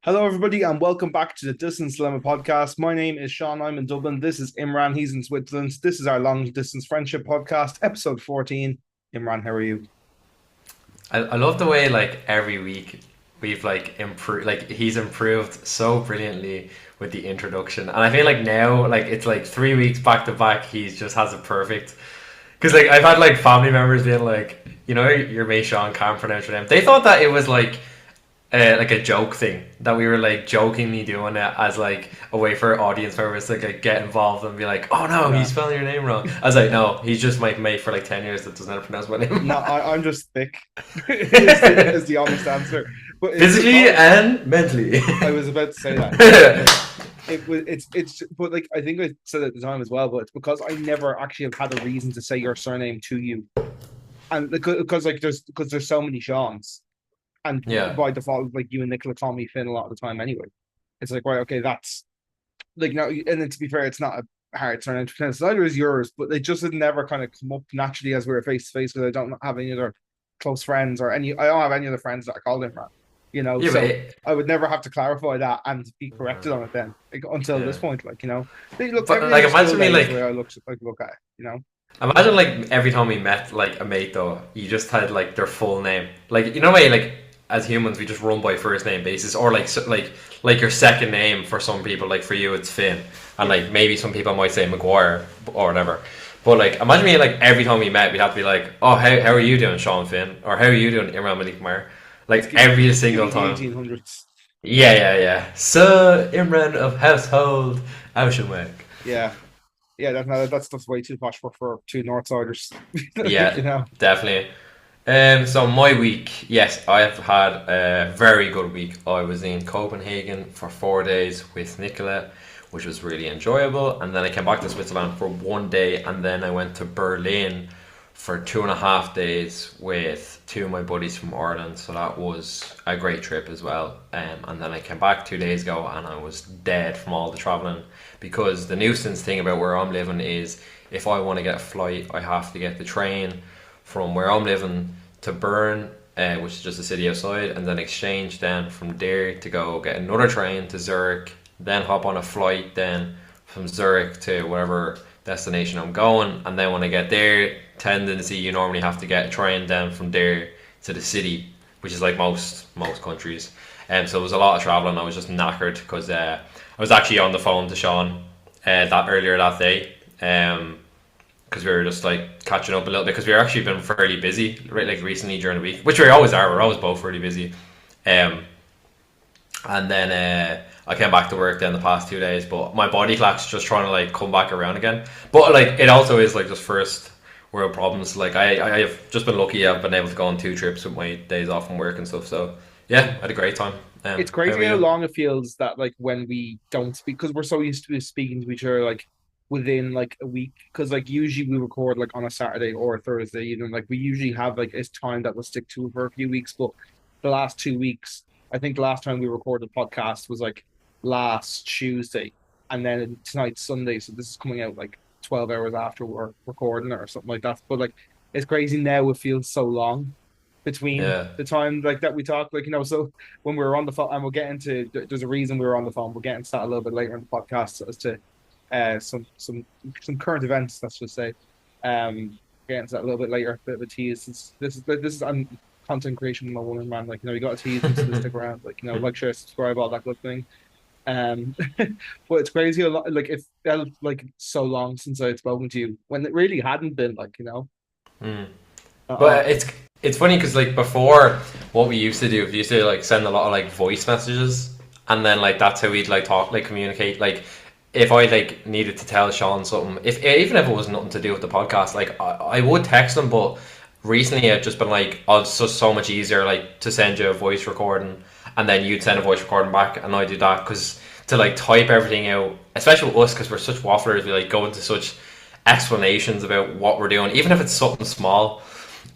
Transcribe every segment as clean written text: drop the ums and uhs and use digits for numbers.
Hello, everybody, and welcome back to the Distance Dilemma podcast. My name is Shaun. I'm in Dublin. This is Imran. He's in Switzerland. This is our long distance friendship podcast, episode 14. Imran, how are you? I love the way like every week we've like improved, like he's improved so brilliantly with the introduction, and I feel like now like it's like 3 weeks back to back he's just has it perfect. Because like I've had like family members being like, your mate Sean can't pronounce your name. They thought that it was like a joke thing, that we were like jokingly doing it as like a way for audience members to like get involved and be like, oh no, Yeah. he's spelling your name wrong. I was like, no, he's just my mate for like 10 years that doesn't know how to pronounce my name. No, I'm just thick, is the honest answer. But it's Physically because and mentally. I was about to say that. But like I think I said at the time as well, but it's because I never actually have had a reason to say your surname to you. And because like there's so many Sean's. And Yeah. by default, like you and Nicola call me Finn a lot of the time anyway. It's like, right, okay, that's like now, and then to be fair, it's not a hard turn to pronounce. Neither is yours, but it just had never kind of come up naturally as we were face to face because I don't have any other close friends or any. I don't have any other friends that I call him, Yeah, but So I would never have to clarify that and be corrected on it then like, until this yeah. point, look, But every like other school imagine me day is like where I look at. imagine like every time we met like a mate though, you just had like their full name. Like way like as humans we just run by first name basis, or like like your second name for some people, like for you it's Finn, and Yeah, like maybe some people might say McGuire or whatever. But like imagine me like every time we met we'd have to be like, oh, how are you doing, Sean Finn, or how are you doing, Imran Malik Meyer, let's like every give single me the time. 1800s. Yeah. Sir Imran of household Auchenweg. Yeah, yeah, that's way too posh for two Northsiders. Yeah, you know. definitely. So my week, yes, I've had a very good week. I was in Copenhagen for 4 days with Nicola, which was really enjoyable. And then I came back to Switzerland for 1 day, and then I went to Berlin for 2.5 days with two of my buddies from Ireland. So that was a great trip as well. And then I came back 2 days ago, and I was dead from all the traveling, because the nuisance thing about where I'm living is if I want to get a flight, I have to get the train from where I'm living to Bern, which is just a city outside, and then exchange then from there to go get another train to Zurich, then hop on a flight then from Zurich to whatever destination I'm going, and then when I get there, tendency you normally have to get a train then from there to the city, which is like most countries. And so it was a lot of traveling. I was just knackered because I was actually on the phone to Sean that earlier that day. Because we were just like catching up a little bit, because we were actually been fairly busy, right, like recently during the week, which we always are. We're always both really busy. Um, and then I came back to work then the past 2 days, but my body clock's just trying to like come back around again. But like it also is like just first world problems. Like I've just been lucky. I've been able to go on 2 trips with my days off from work and stuff. So yeah, I had a great time. It's How are crazy how you? long it feels that like when we don't speak because we're so used to speaking to each other like within like a week because like usually we record like on a Saturday or a Thursday, like we usually have like it's time that we'll stick to for a few weeks. But the last 2 weeks, I think the last time we recorded the podcast was like last Tuesday, and then tonight's Sunday, so this is coming out like 12 hours after we're recording it or something like that. But like it's crazy now, it feels so long between Yeah. the time like that we talk, so when we were on the phone, and we'll get into there's a reason we were on the phone. We'll get into that a little bit later in the podcast as to some current events, let's just say. Get into that a little bit later, a bit of a tease. This is content creation with my woman, man. You got to tease them to stick around, like, share, subscribe, all that good thing. But it's crazy a lot. Like it felt like so long since I had spoken to you when it really hadn't been. Mm. Uh, But it's funny because like before, what we used to do, we used to like send a lot of like voice messages, and then like that's how we'd like talk, like communicate. Like if I like needed to tell Sean something, if even if it was nothing to do with the podcast, like I would text him. But recently, I've just been like, oh, it's just so much easier like to send you a voice recording, and then you'd send a voice recording back, and I do that because to like type everything out, especially with us because we're such wafflers, we like go into such explanations about what we're doing, even if it's something small.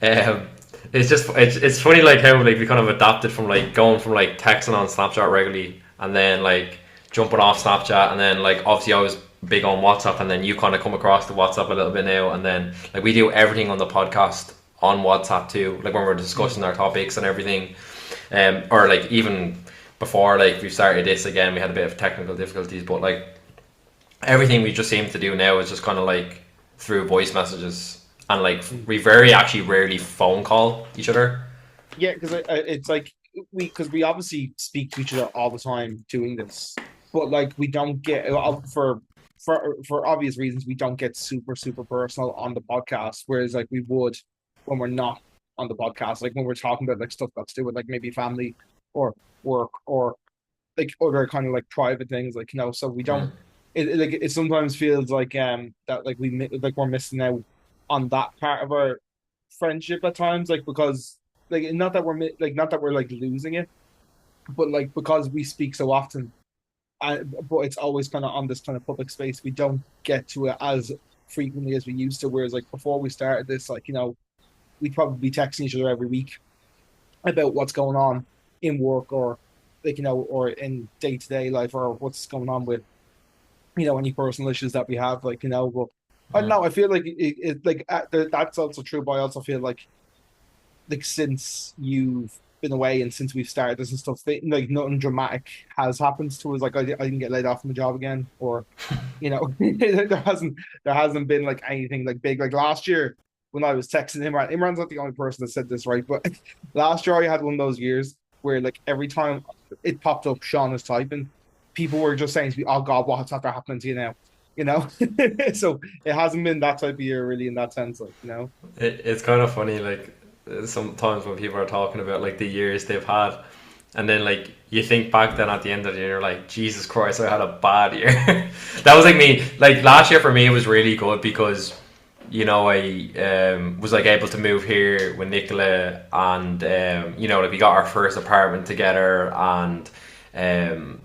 Um, it's funny like how like we kind of adapted from like going from like texting on Snapchat regularly, and then like jumping off Snapchat, and then like obviously I was big on WhatsApp, and then you kind of come across the WhatsApp a little bit now, and then like we do everything on the podcast on WhatsApp too, like when we're discussing our topics and everything, or like even before like we started this again, we had a bit of technical difficulties, but like everything we just seem to do now is just kind of like through voice messages, and like we very actually rarely phone call each other. Yeah, because it's like we obviously speak to each other all the time doing this, but like we don't get for obvious reasons we don't get super personal on the podcast, whereas like we would when we're not on the podcast, like when we're talking about like stuff that's to do with like maybe family or work or like other kind of like private things, like so we don't. Mm. Like it sometimes feels like that like like we're missing out on that part of our friendship at times, like because like not that not that we're like losing it, but like because we speak so often, but it's always kind of on this kind of public space. We don't get to it as frequently as we used to. Whereas like before we started this, like we'd probably be texting each other every week about what's going on in work or like or in day to day life or what's going on with any personal issues that we have, like but I don't Mm. know. I feel like like that's also true, but I also feel like since you've been away and since we've started this and stuff, like nothing dramatic has happened to us. Like I didn't get laid off from the job again, or there hasn't been like anything like big. Like last year when I was texting Imran, Imran's not the only person that said this, right? But last year I had one of those years where like every time it popped up, Shaun is typing, people were just saying to me, "Oh God, what's after happening to you now?" You know, so it hasn't been that type of year really in that sense, like. It's kind of funny, like sometimes when people are talking about like the years they've had, and then like you think back then at the end of the year, you're like, Jesus Christ, I had a bad year. That was like me. Like last year for me, it was really good because I was like able to move here with Nicola, and like we got our first apartment together, and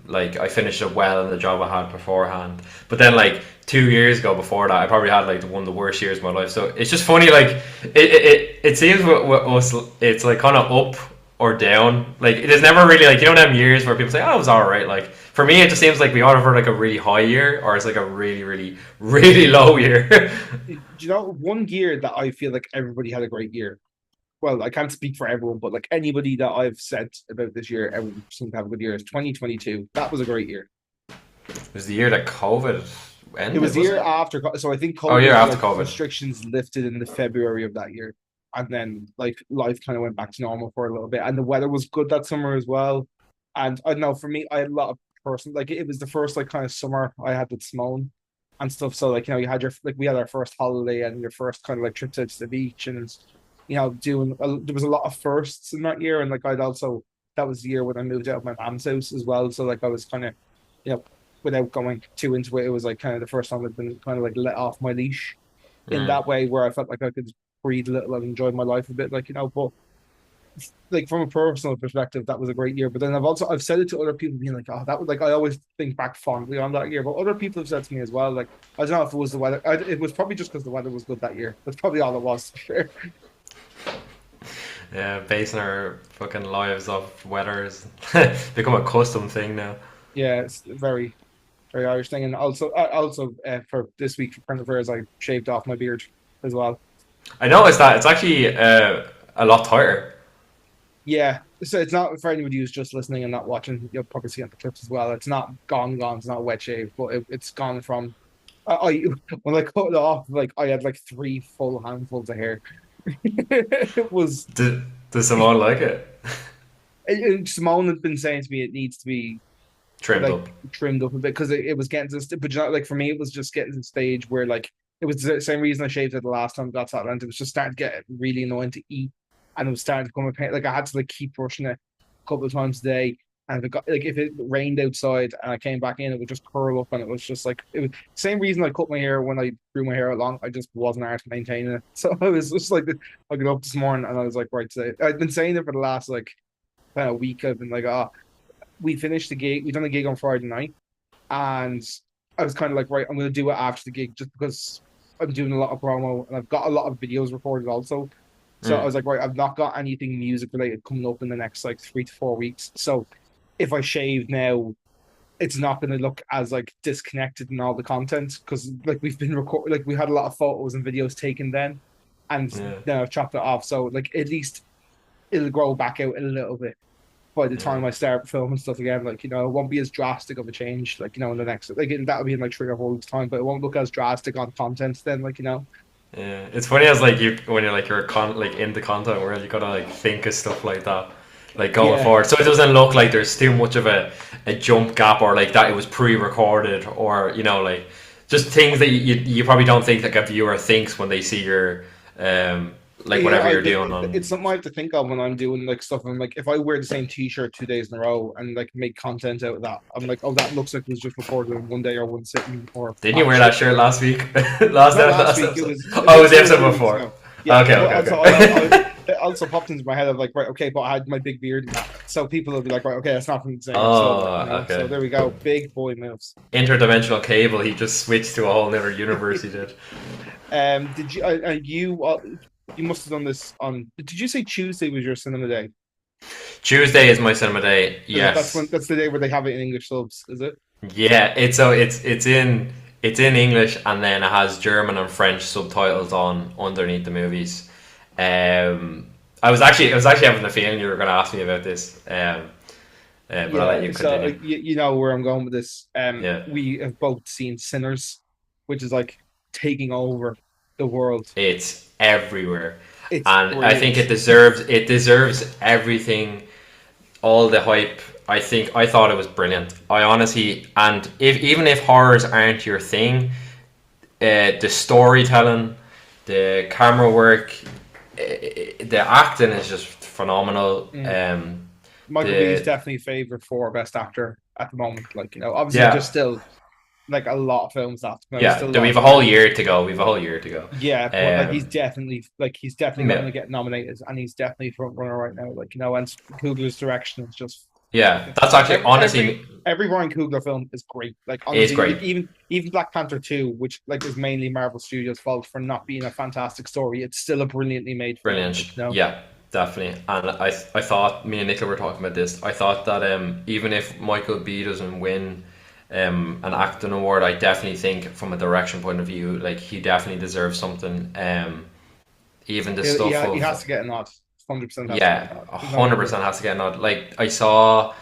like I finished up well in the job I had beforehand. But then like 2 years ago before that, I probably had like one of the worst years of my life. So it's just funny, like it seems with us, it's like kind of up or down. Like it is never really like them years where people say, "Oh, it was all right." Like for me, it just seems like we either like a really high year or it's like a really really really low year. Do you know one year that I feel like everybody had a great year? Well, I can't speak for everyone, but like anybody that I've said about this year, everyone seemed to have a good year. It's 2022. That was a great year. It was the year that COVID It was ended, the was year it? after, so I think Oh, year COVID after like COVID. restrictions lifted in the February of that year, and then like life kind of went back to normal for a little bit, and the weather was good that summer as well. And I don't know, for me, I had a lot of like it was the first like kind of summer I had with Simone and stuff. So like you had your like we had our first holiday and your first kind of like trips out to the beach and doing there was a lot of firsts in that year, and like I'd also that was the year when I moved out of my mom's house as well. So like I was kind of you know without going too into it, it was like kind of the first time I'd been kind of like let off my leash in Mm. that way, where I felt like I could breathe a little and enjoy my life a bit, like but like from a personal perspective, that was a great year. But then I've said it to other people, being like, oh, that was like I always think back fondly on that year. But other people have said to me as well, like I don't know if it was the weather. It was probably just because the weather was good that year. That's probably all it was. Sure. Yeah, basing our fucking lives off weather has become a custom thing now. Yeah, it's very very Irish thing. And also for this week for current affairs, I shaved off my beard as well. I noticed that it's actually a lot tighter. Yeah, so it's not for anybody who's just listening and not watching. You'll probably see on the clips as well. It's not gone. It's not a wet shave, but it's gone from. I when I cut it off, like I had like three full handfuls of hair. It was. Does, does Simone like it? Simone had been saying to me it needs to be Trimmed like up. trimmed up a bit because it was getting to but like for me it was just getting to the stage where like it was the same reason I shaved it the last time I got to Atlanta. It was just starting to get really annoying to eat, and it was starting to become a pain. Like I had to like keep brushing it a couple of times a day, and if it got like if it rained outside and I came back in, it would just curl up, and it was just like it was same reason I cut my hair when I grew my hair out long. I just wasn't able to maintain it, so I was just like I got up this morning and I was like right today. I've been saying it for the last like kind of week. I've been like we finished the gig. We done a gig on Friday night, and I was kind of like, right, I'm going to do it after the gig just because I'm doing a lot of promo and I've got a lot of videos recorded also. So I Mm. was like, right, I've not got anything music related coming up in the next like 3 to 4 weeks. So if I shave now, it's not going to look as like disconnected in all the content because like we've been recording, like we had a lot of photos and videos taken then, and Yeah. then I've chopped it off. So like at least it'll grow back out a little bit. by the Yeah. time I start filming stuff again, like, it won't be as drastic of a change, like, in the next, like, that'll be in like 3 or 4 weeks' time, but it won't look as drastic on content then, like. Yeah, it's funny as like you when you're like like in the content world, you gotta like think of stuff like that, like going Yeah. forward, so it doesn't look like there's too much of a jump gap or like that it was pre-recorded or like just things that you probably don't think like a viewer thinks when they see your like Yeah, whatever you're doing on. it's something I have to think of when I'm doing like stuff. I'm like, if I wear the same T-shirt 2 days in a row and like make content out of that, I'm like, oh, that looks like it was just recorded in one day or one sitting or Didn't you bad wear that shit. shirt last week? last Not last last week. episode. It Oh, it was was the two or episode three weeks before. ago. Yeah, Okay, but okay, also okay. it also popped into my head of like, right, okay, but I had my big beard and that, so people will be like, right, okay, that's not from the same episode, like, Oh, So okay. there we go, big boy moves. Interdimensional cable. He just switched to a whole other universe. He did. Did you? You must have done this on. Did you say Tuesday was your cinema day? Tuesday is my cinema day. Is it? That's when. Yes. That's the day where they have it in English subs. Is it? Yeah, it's in English and then it has German and French subtitles on underneath the movies. I was actually having the feeling you were going to ask me about this, but I'll let Yeah. you So continue. you know where I'm going with this. Yeah, We have both seen Sinners, which is like taking over the world. it's everywhere, It's and I think brilliant. it deserves everything, all the hype. I thought it was brilliant. I honestly, and if even if horrors aren't your thing, the storytelling, the camera work, the acting is just phenomenal. Mm. Michael B is The definitely favored for best actor at the moment. Like, obviously there's Yeah, still like a lot of films that have to come out. There's yeah. still a We lot of have a whole nominations. year to go. We have a whole year to go. Yeah, but like Um, he's definitely going yeah, to get nominated, and he's definitely front runner right now. Like, and Coogler's direction is just yeah. fucking That's actually every honestly every Ryan Coogler film is great. Like, it's honestly, great. like even Black Panther 2, which like is mainly Marvel Studios' fault for not being a fantastic story, it's still a brilliantly made film. Brilliant. Like. Yeah, definitely. And I thought me and Nicola were talking about this. I thought that even if Michael B doesn't win an acting award, I definitely think from a direction point of view, like he definitely deserves something. Even the stuff He of has to get a nod. 100% has to get a yeah, nod. a There's no hundred way around percent has to get a nod. Like I saw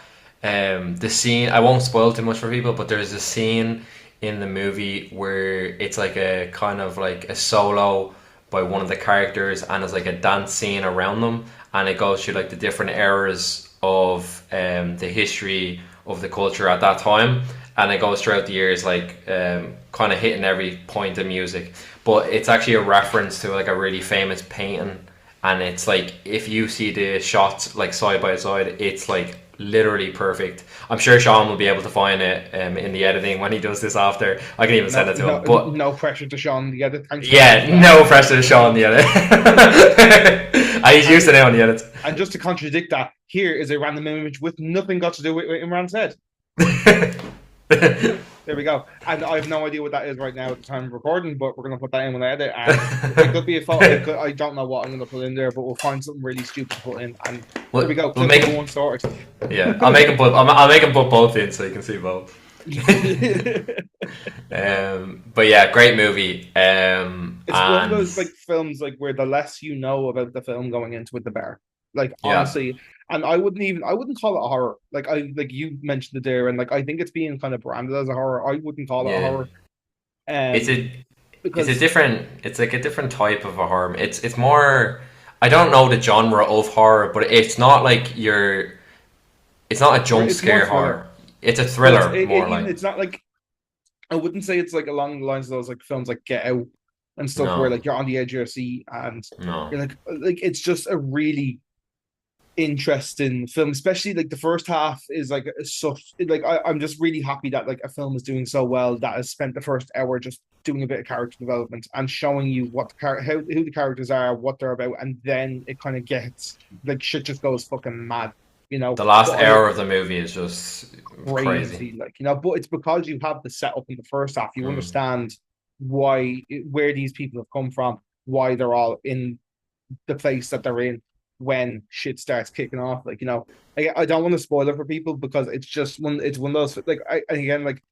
the scene. I won't spoil too much for people, but there's a scene in the movie where it's like a kind of like a solo by one of the characters, and it's like a dance scene around them, and it goes through like the different eras of the history of the culture at that time, and it goes throughout the years, like kind of hitting every point of music. But it's actually a reference to like a really famous painting, and it's like if you see the shots like side by side, it's like literally perfect. I'm sure Sean will be able to find it in the editing when he does this after. I can even send No, it to no, him. But no pressure to Sean. The other, thanks very much yeah, for that. no pressure to Sean the edit. He's used to And it on the edits. and just to contradict that, here is a random image with nothing got to do with what Imran's head. There we go. And I have no idea what that is right now at the time of recording, but we're gonna put that in when I edit. And it could be a photo. I don't know what I'm gonna put in there, but we'll find something really stupid to put in. And there we we'll, go. we'll Clip make number him. one sorted. Yeah, I'll make him put both in so you can see both. But yeah, great movie. It's one of And those like films like where the less you know about the film going into it, the better. Like, yeah, honestly, and I wouldn't call it a horror. Like you mentioned it there, and like I think it's being kind of branded as a horror. I wouldn't call it a yeah. horror, It's um, a it's a because different. It's like a different type of a horror. It's more. I don't know the genre of horror, but it's not like your. It's not a jump it's more scare thriller. horror. It's a But it's thriller more even like. it's not like I wouldn't say it's like along the lines of those like films like Get Out and stuff where No, like you're on the edge of your seat and no. you're like it's just a really interesting film, especially like the first half is like such like I'm just really happy that like a film is doing so well that has spent the first hour just doing a bit of character development and showing you what who the characters are, what they're about, and then it kind of gets like shit just goes fucking mad, The last But I hour of the movie is just crazy. crazy, like but it's because you have the setup in the first half, you Mm. understand why where these people have come from, why they're all in the place that they're in when shit starts kicking off. Like, I don't want to spoil it for people because it's one of those like again like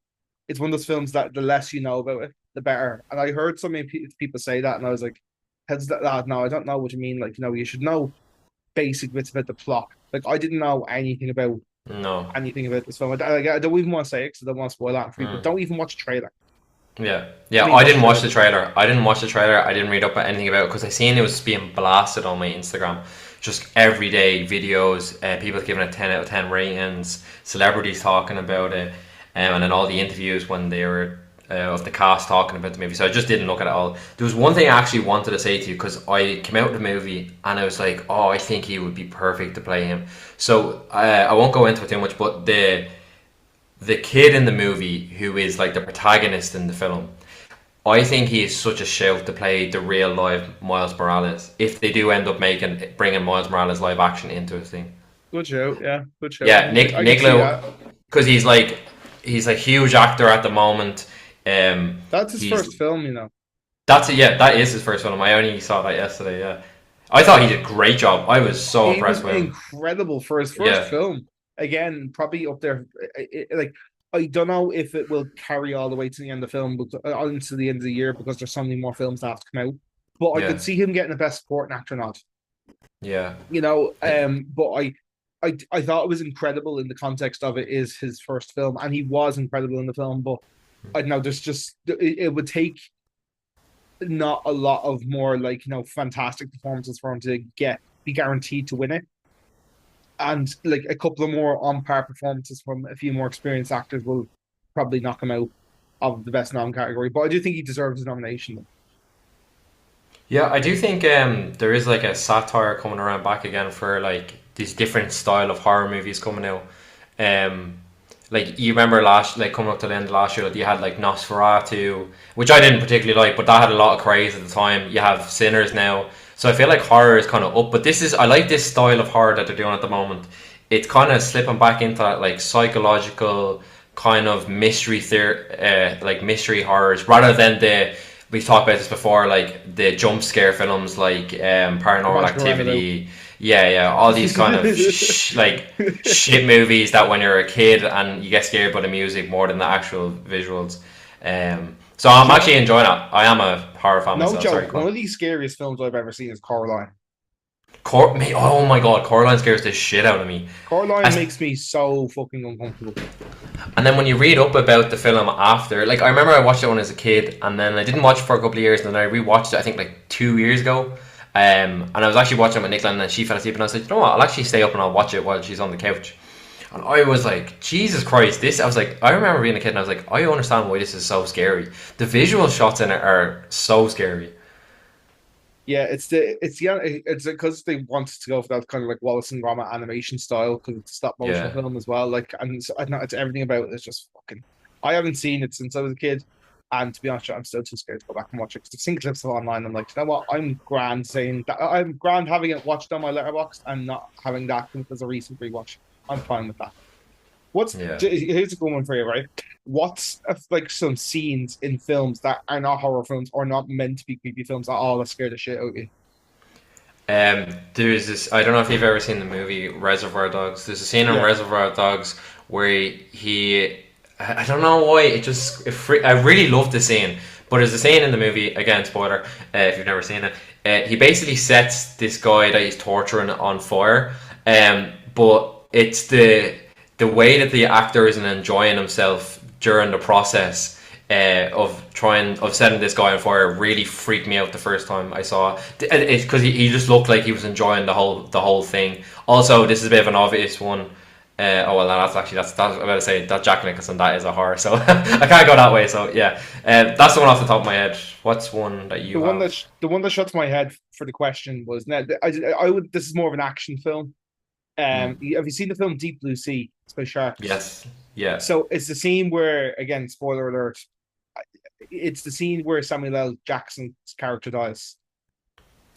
it's one of those films that the less you know about it, the better. And I heard so many people say that, and I was like, "Heads that no, I don't know what you mean. Like, you should know basic bits about the plot. Like I didn't know No. anything about this film. I don't even want to say it because I don't want to spoil that for you. But Mm. don't even watch the trailer. Yeah, yeah. Please I watch didn't the trailer. watch the trailer. I didn't watch the trailer. I didn't read up anything about it because I seen it was being blasted on my Instagram. Just everyday videos, people giving it 10 out of 10 ratings, celebrities talking about it, and then all the interviews when they were of the cast talking about the movie. So I just didn't look at it all. There was one thing I actually wanted to say to you because I came out of the movie and I was like, oh, I think he would be perfect to play him. So I won't go into it too much, but the kid in the movie who is like the protagonist in the film, I think he is such a shout to play the real live Miles Morales. If they do end up bringing Miles Morales live action into a thing, Good show. Yeah, good show. yeah, I can see Nicola, that. because he's a huge actor at the moment. That's his He's first film, you know. that's it. Yeah, that is his first film. I only saw that yesterday. Yeah, I thought he did a great job. I was so He was impressed with him. incredible for his first Yeah, film. Again, probably up there. Like I don't know if it will carry all the way to the end of the film, but into the end of the year because there's so many more films that have to come out. But I could yeah, see him getting a best supporting actor nod. yeah. You know, but I thought it was incredible in the context of it is his first film, and he was incredible in the film. But I don't know, there's just it would take not a lot of more like fantastic performances for him to be guaranteed to win it, and like a couple of more on par performances from a few more experienced actors will probably knock him out of the best nom category. But I do think he deserves a nomination. Yeah, I do think there is like a satire coming around back again for like these different style of horror movies coming out. Um, like you remember like coming up to the end of last year, like you had like Nosferatu, which I didn't particularly like, but that had a lot of craze at the time. You have Sinners now, so I feel like horror is kind of up. But I like this style of horror that they're doing at the moment. It's kind of slipping back into that like psychological kind of like mystery horrors, rather than we've talked about this before, like the jump scare films, like Paranormal Imagine Revenue. Activity. Yeah, yeah, all these kind of like shit movies that when you're a kid and you get scared by the music more than the actual visuals. So I'm actually enjoying it. I am a horror fan No myself. Sorry, joke. go One on. of the scariest films I've ever seen is Coraline. Oh my god, Coraline scares the shit out of me. Coraline As, makes me so fucking uncomfortable. and then when you read up about the film after, like I remember I watched it when I was a kid, and then I didn't watch it for a couple of years, and then I rewatched it. I think like 2 years ago. And I was actually watching it with Nicola, and then she fell asleep, and I was like, you know what? I'll actually stay up and I'll watch it while she's on the couch. And I was like, Jesus Christ, this. I was like, I remember being a kid, and I was like, I understand why this is so scary. The visual shots in it are so scary. Yeah, it's because they wanted to go for that kind of like Wallace and Gromit animation style because it's a stop motion Yeah. film as well. Like, and I know it's everything about it is just fucking. I haven't seen it since I was a kid, and to be honest, I'm still too scared to go back and watch it because I've seen clips of it online. I'm like, you know what? I'm grand saying that I'm grand having it watched on my letterbox. I'm not having that as a recent rewatch. I'm fine with that. Yeah. Here's a good one for you, right? What's like some scenes in films that are not horror films or not meant to be creepy films at all that scare the shit out of you? There's this. I don't know if you've ever seen the movie Reservoir Dogs. There's a scene in Yeah. Reservoir Dogs where he. I don't know why I really love the scene, but there's a scene in the movie again. Spoiler if you've never seen it. He basically sets this guy that he's torturing on fire, but it's the way that the actor isn't enjoying himself during the process of setting this guy on fire really freaked me out the first time I saw it. It's because he just looked like he was enjoying the whole thing. Also, this is a bit of an obvious one. Oh well, no, that's I'm about to say that Jack Nicholson, that is a horror, so I can't go that way. So yeah, that's the one off the top of my head. What's one that you have? The one that shut to my head for the question was now I would this is more of an action film. Hmm. Have you seen the film Deep Blue Sea? It's by sharks. Yes, yeah, So it's the scene where, again, spoiler alert, it's the scene where Samuel L. Jackson's character dies,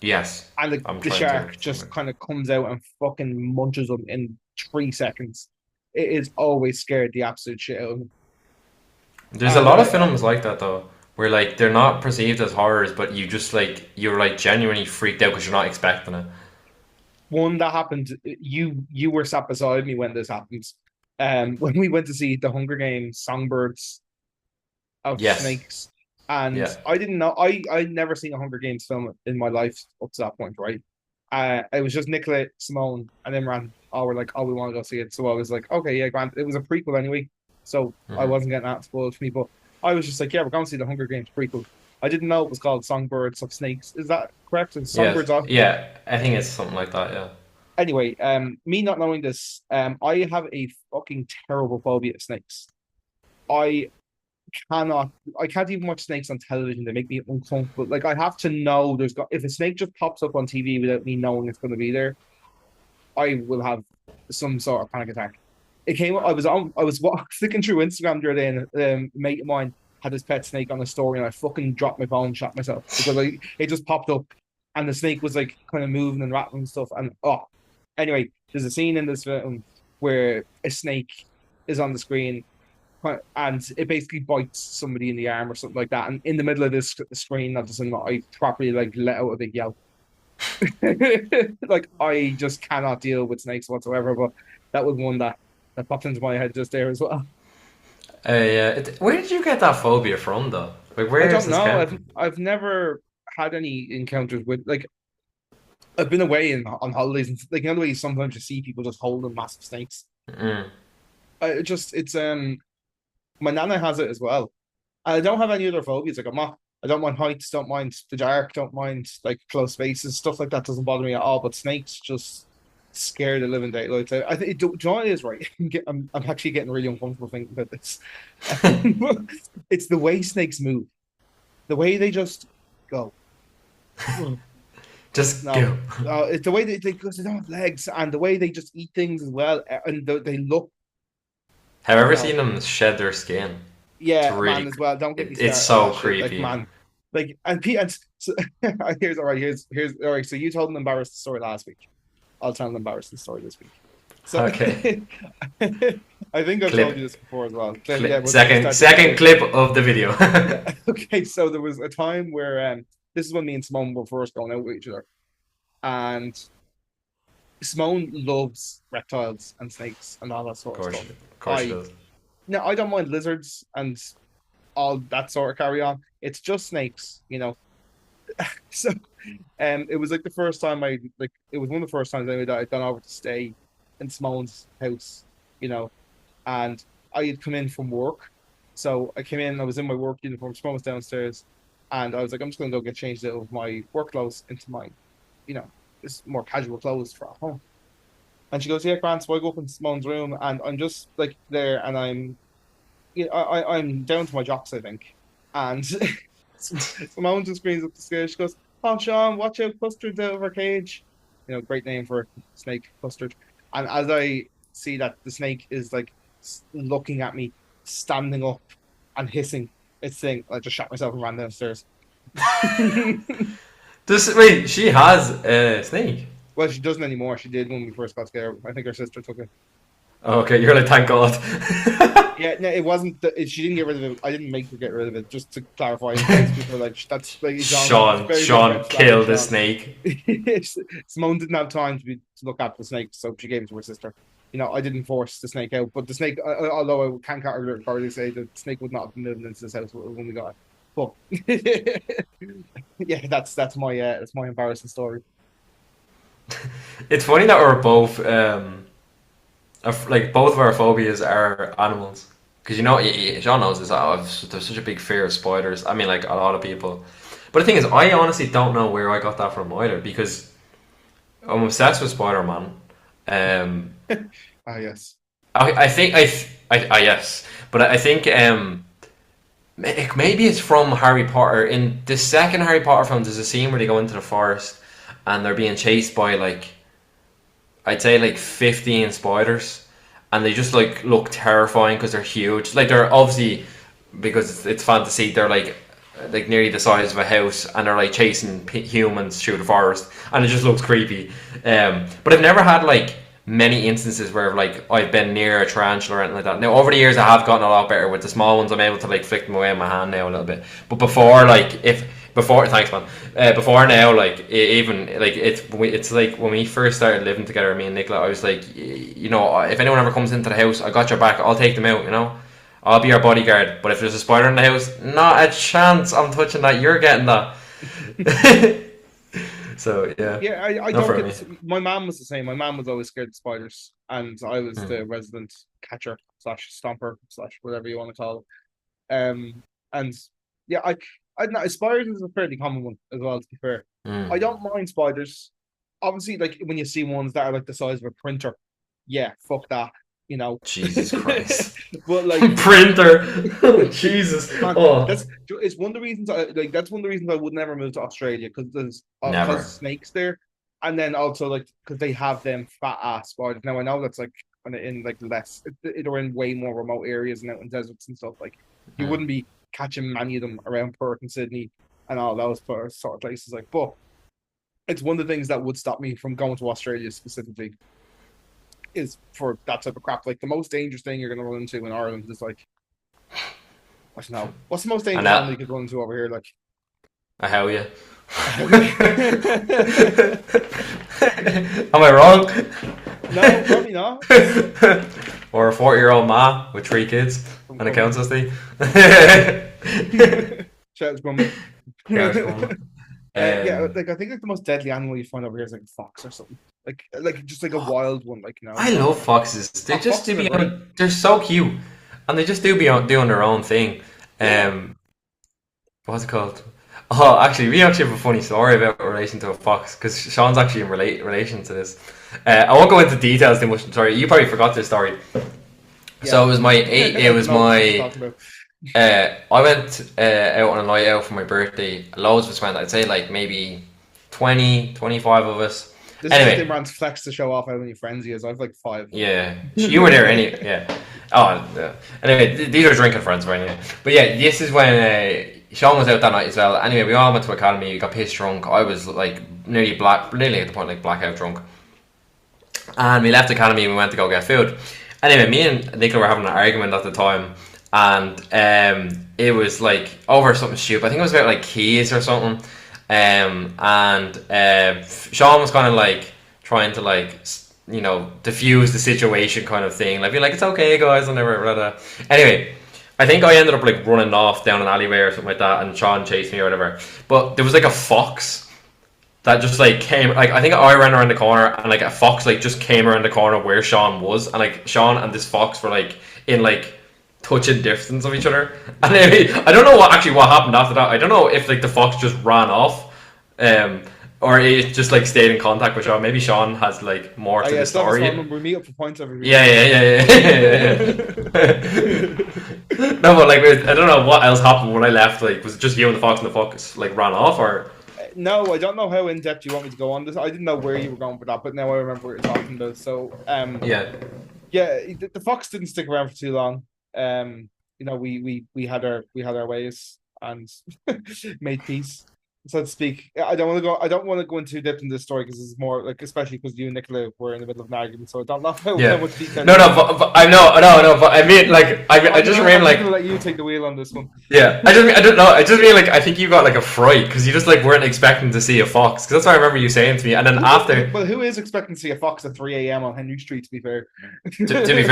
yes. and I'm the trying to shark just remember. kind of comes out and fucking munches him in 3 seconds. It is always scared the absolute shit out of him. There's a And lot of films like that though, where like they're not perceived as horrors, but you're like genuinely freaked out because you're not expecting it. one that happened, you were sat beside me when this happened. When we went to see the Hunger Games Songbirds of Yes, Snakes, and yeah, I didn't know I'd never seen a Hunger Games film in my life up to that point, right? It was just Nicola, Simone, and Imran. All were like, "Oh, we want to go see it." So I was like, "Okay, yeah, Grant." It was a prequel anyway, so I Hmm. wasn't getting that spoiled for me. But I was just like, "Yeah, we're going to see the Hunger Games prequel." I didn't know it was called Songbirds of Snakes. Is that correct? It's Yes, Songbirds of. yeah, I think it's something like that. Yeah. Anyway, me not knowing this, I have a fucking terrible phobia of snakes. I cannot, I can't even watch snakes on television. They make me uncomfortable. Like I have to know there's got if a snake just pops up on TV without me knowing it's going to be there, I will have some sort of panic attack. It came. I was flicking through Instagram the other day, and a mate of mine had his pet snake on a story, and I fucking dropped my phone, and shot myself because it just popped up, and the snake was like kind of moving and rattling and stuff. And oh, anyway, there's a scene in this film where a snake is on the screen, and it basically bites somebody in the arm or something like that. And in the middle of this screen of the cinema, I properly like let out a big yell. Like I just cannot deal with snakes whatsoever. But that was one that popped into my head just there as well. Yeah. Where did you get that phobia from, though? Like, I where is don't this know. came I've from? I've never had any encounters with like I've been away on holidays and like the way sometimes you see people just holding massive snakes. Mm. It's my nana has it as well. I don't have any other phobias. Like I don't mind heights, don't mind the dark, don't mind like close spaces, stuff like that doesn't bother me at all. But snakes just scare the living daylights out. I think do you know what it is right? I'm actually getting really uncomfortable thinking about this. It's the way snakes move, the way they just go. Just No, go. it's the way because they don't have legs and the way they just eat things as well, and they look Have you ever no. seen them shed their skin? It's Yeah, man, really, as well. Don't get me it's started on so that shit. Like, creepy. man, like, and Pete, and so, here's all right. Here's all right. So you told an embarrassing story last week. I'll tell an embarrassing story this week. So Okay. I think I've told Clip. you this before as well. Yeah, Clip. we'll Second, start this second again. clip of the video. Yeah. Okay. So there was a time where this is when me and Simone were first going out with each other, and Simone loves reptiles and snakes and all that sort of stuff. Of course she I does. no, I don't mind lizards and all that sort of carry on. It's just snakes, you know. So, it was like the first time I like it was one of the first times anyway that I'd gone over to stay in Simone's house, you know, and I had come in from work. So I came in, I was in my work uniform, Simone was downstairs, and I was like, I'm just gonna go get changed out of my work clothes into my, you know, this more casual clothes for at home. And she goes, yeah, Grant. So I go up in Simone's room and I'm just like there and I'm yeah, I'm down to my jocks, I think. And Simone just screams up the stairs. She goes, "Oh, Sean, watch out! Custard's out of her cage." You know, great name for a snake, Custard. And as I see that the snake is like looking at me, standing up and hissing its thing, I just shot myself and ran downstairs. This wait, she has a snake. Well, she doesn't anymore. She did when we first got together. I think her sister took it. Okay, you're like, thank God. Yeah, no, it wasn't. She didn't get rid of it. I didn't make her get rid of it. Just to clarify, in case people are like, "That's like John. That's a very big Sean red flag for killed the Sean." snake. Simone didn't have time to look after the snake, so she gave it to her sister. You know, I didn't force the snake out, but the snake, although I can categorically say the snake would not have been moving into this house when we got it. But yeah, that's my embarrassing story. It's funny that we're both like both of our phobias are animals. Because you know, Sean knows this. There's such a big fear of spiders. I mean, like a lot of people. But the thing is, I honestly don't know where I got that from either. Because I'm obsessed with Spider Man. Um, Ah, yes. I think yes, but I think maybe it's from Harry Potter. In the second Harry Potter film, there's a scene where they go into the forest and they're being chased by like I'd say like 15 spiders, and they just like look terrifying because they're huge. Like they're obviously because it's fantasy. They're like nearly the size of a house, and they're like chasing humans through the forest, and it just looks creepy. But I've never had like many instances where like I've been near a tarantula or anything like that. Now over the years I have gotten a lot better with the small ones. I'm able to like flick them away in my hand now a little bit. But before like if before thanks man before now like even like it's like when we first started living together, me and Nicola, I was like, you know, if anyone ever comes into the house, I got your back, I'll take them out, you know, I'll be your bodyguard. But if there's a spider in the house, not a chance I'm touching that, you're getting that. So yeah, Yeah, I not don't for get me. this. My mom was the same. My mom was always scared of spiders, and I was Mm. the resident catcher slash stomper slash whatever you want to call it. And yeah, I don't know. Spiders is a fairly common one as well. To be fair, I Mm. don't mind spiders. Obviously, like when you see ones that are like the size of a printer, yeah, fuck that, you know. Jesus Christ. But like, Printer. Oh, Jesus. man, Oh, that's it's one of the reasons I like. That's one of the reasons I would never move to Australia because there's because never. snakes there, and then also like because they have them fat ass spiders. Now I know that's like in like less, they're in way more remote areas and out in deserts and stuff. Like you Mm. wouldn't be catching many of them around Perth and Sydney and all those sort of places. Like, but it's one of the things that would stop me from going to Australia specifically is for that type of crap. Like the most dangerous thing you're going to run into in Ireland is like I don't know. What's the most And dangerous animal you that, could run into over here? Like I hell yeah. a howie? Am I wrong? No, probably not. Or a 40-year-old ma with three kids From and a Crumlin. council estate. Shout out to Crumlin. Garage Crumlin. Yeah, like I think like the most deadly animal you find over here is like a fox or something. Like just like a wild one, like you know. I love foxes. They Oh, just do foxes are be great. on. They're so cute, and they just do be on, doing their own thing. Yeah. Um, what's it called? Oh, actually, we actually have a funny story about relation to a fox because Sean's actually in relation to this. I won't go into details too much. Sorry, you probably forgot this story. Yeah. So it was my eight. It I was know what you're my. talking about. I went out on a night out for my birthday. Loads of us went. I'd say like maybe 20, 25 of us. This is just Anyway, Imran's flex to show off how many friends he has. I've like five. yeah, you were there anyway. Yeah. Oh, yeah. Anyway, these are drinking friends, right? Anyway. But yeah, this is when Sean was out that night as well. Anyway, we all went to Academy. We got pissed drunk. I was like nearly at the point like blackout drunk. And we left Academy and we went to go get food. Anyway, me and Nicola were having an argument at the time, and it was like over something stupid. I think it was about like keys or something. And Sean was kind of like trying to like diffuse the situation kind of thing, like be like, it's okay guys, and never blah, blah. Anyway, I think I ended up like running off down an alleyway or something like that, and Sean chased me or whatever. But there was like a fox that just like came, like I think I ran around the corner and like a fox like just came around the corner where Sean was, and like Sean and this fox were like in like touching distance of each other. And anyway, I don't know what happened after that. I don't know if like the fox just ran off, or it just like stayed in contact with Sean. Maybe Sean has like more Oh to yeah, the it's not a small story. number. We meet up for points every week. Yeah, no, but like I don't know what else happened when I left. Like, was it just you and the fox like ran off, or No, I don't know how in depth you want me to go on this. I didn't know where you were going with that, but now I remember what you're talking about. So, yeah, yeah, the fox didn't stick around for too long. You know, we had our ways and made peace, so to speak. I don't want to go. I don't want to go into depth in this story because it's more like, especially because you and Nicola were in the middle of an argument. So I don't know how yeah. much detail. No, no, but I know, no, but I mean, like, I just I'm mean just gonna like. let you take the wheel on this one. Yeah, I don't know. I just mean like I think you got like a fright because you just like weren't expecting to see a fox. Because that's what I remember you saying to me. And then after, Well, who is expecting to see a fox at 3 a.m. on Henry Street? To be fair. to be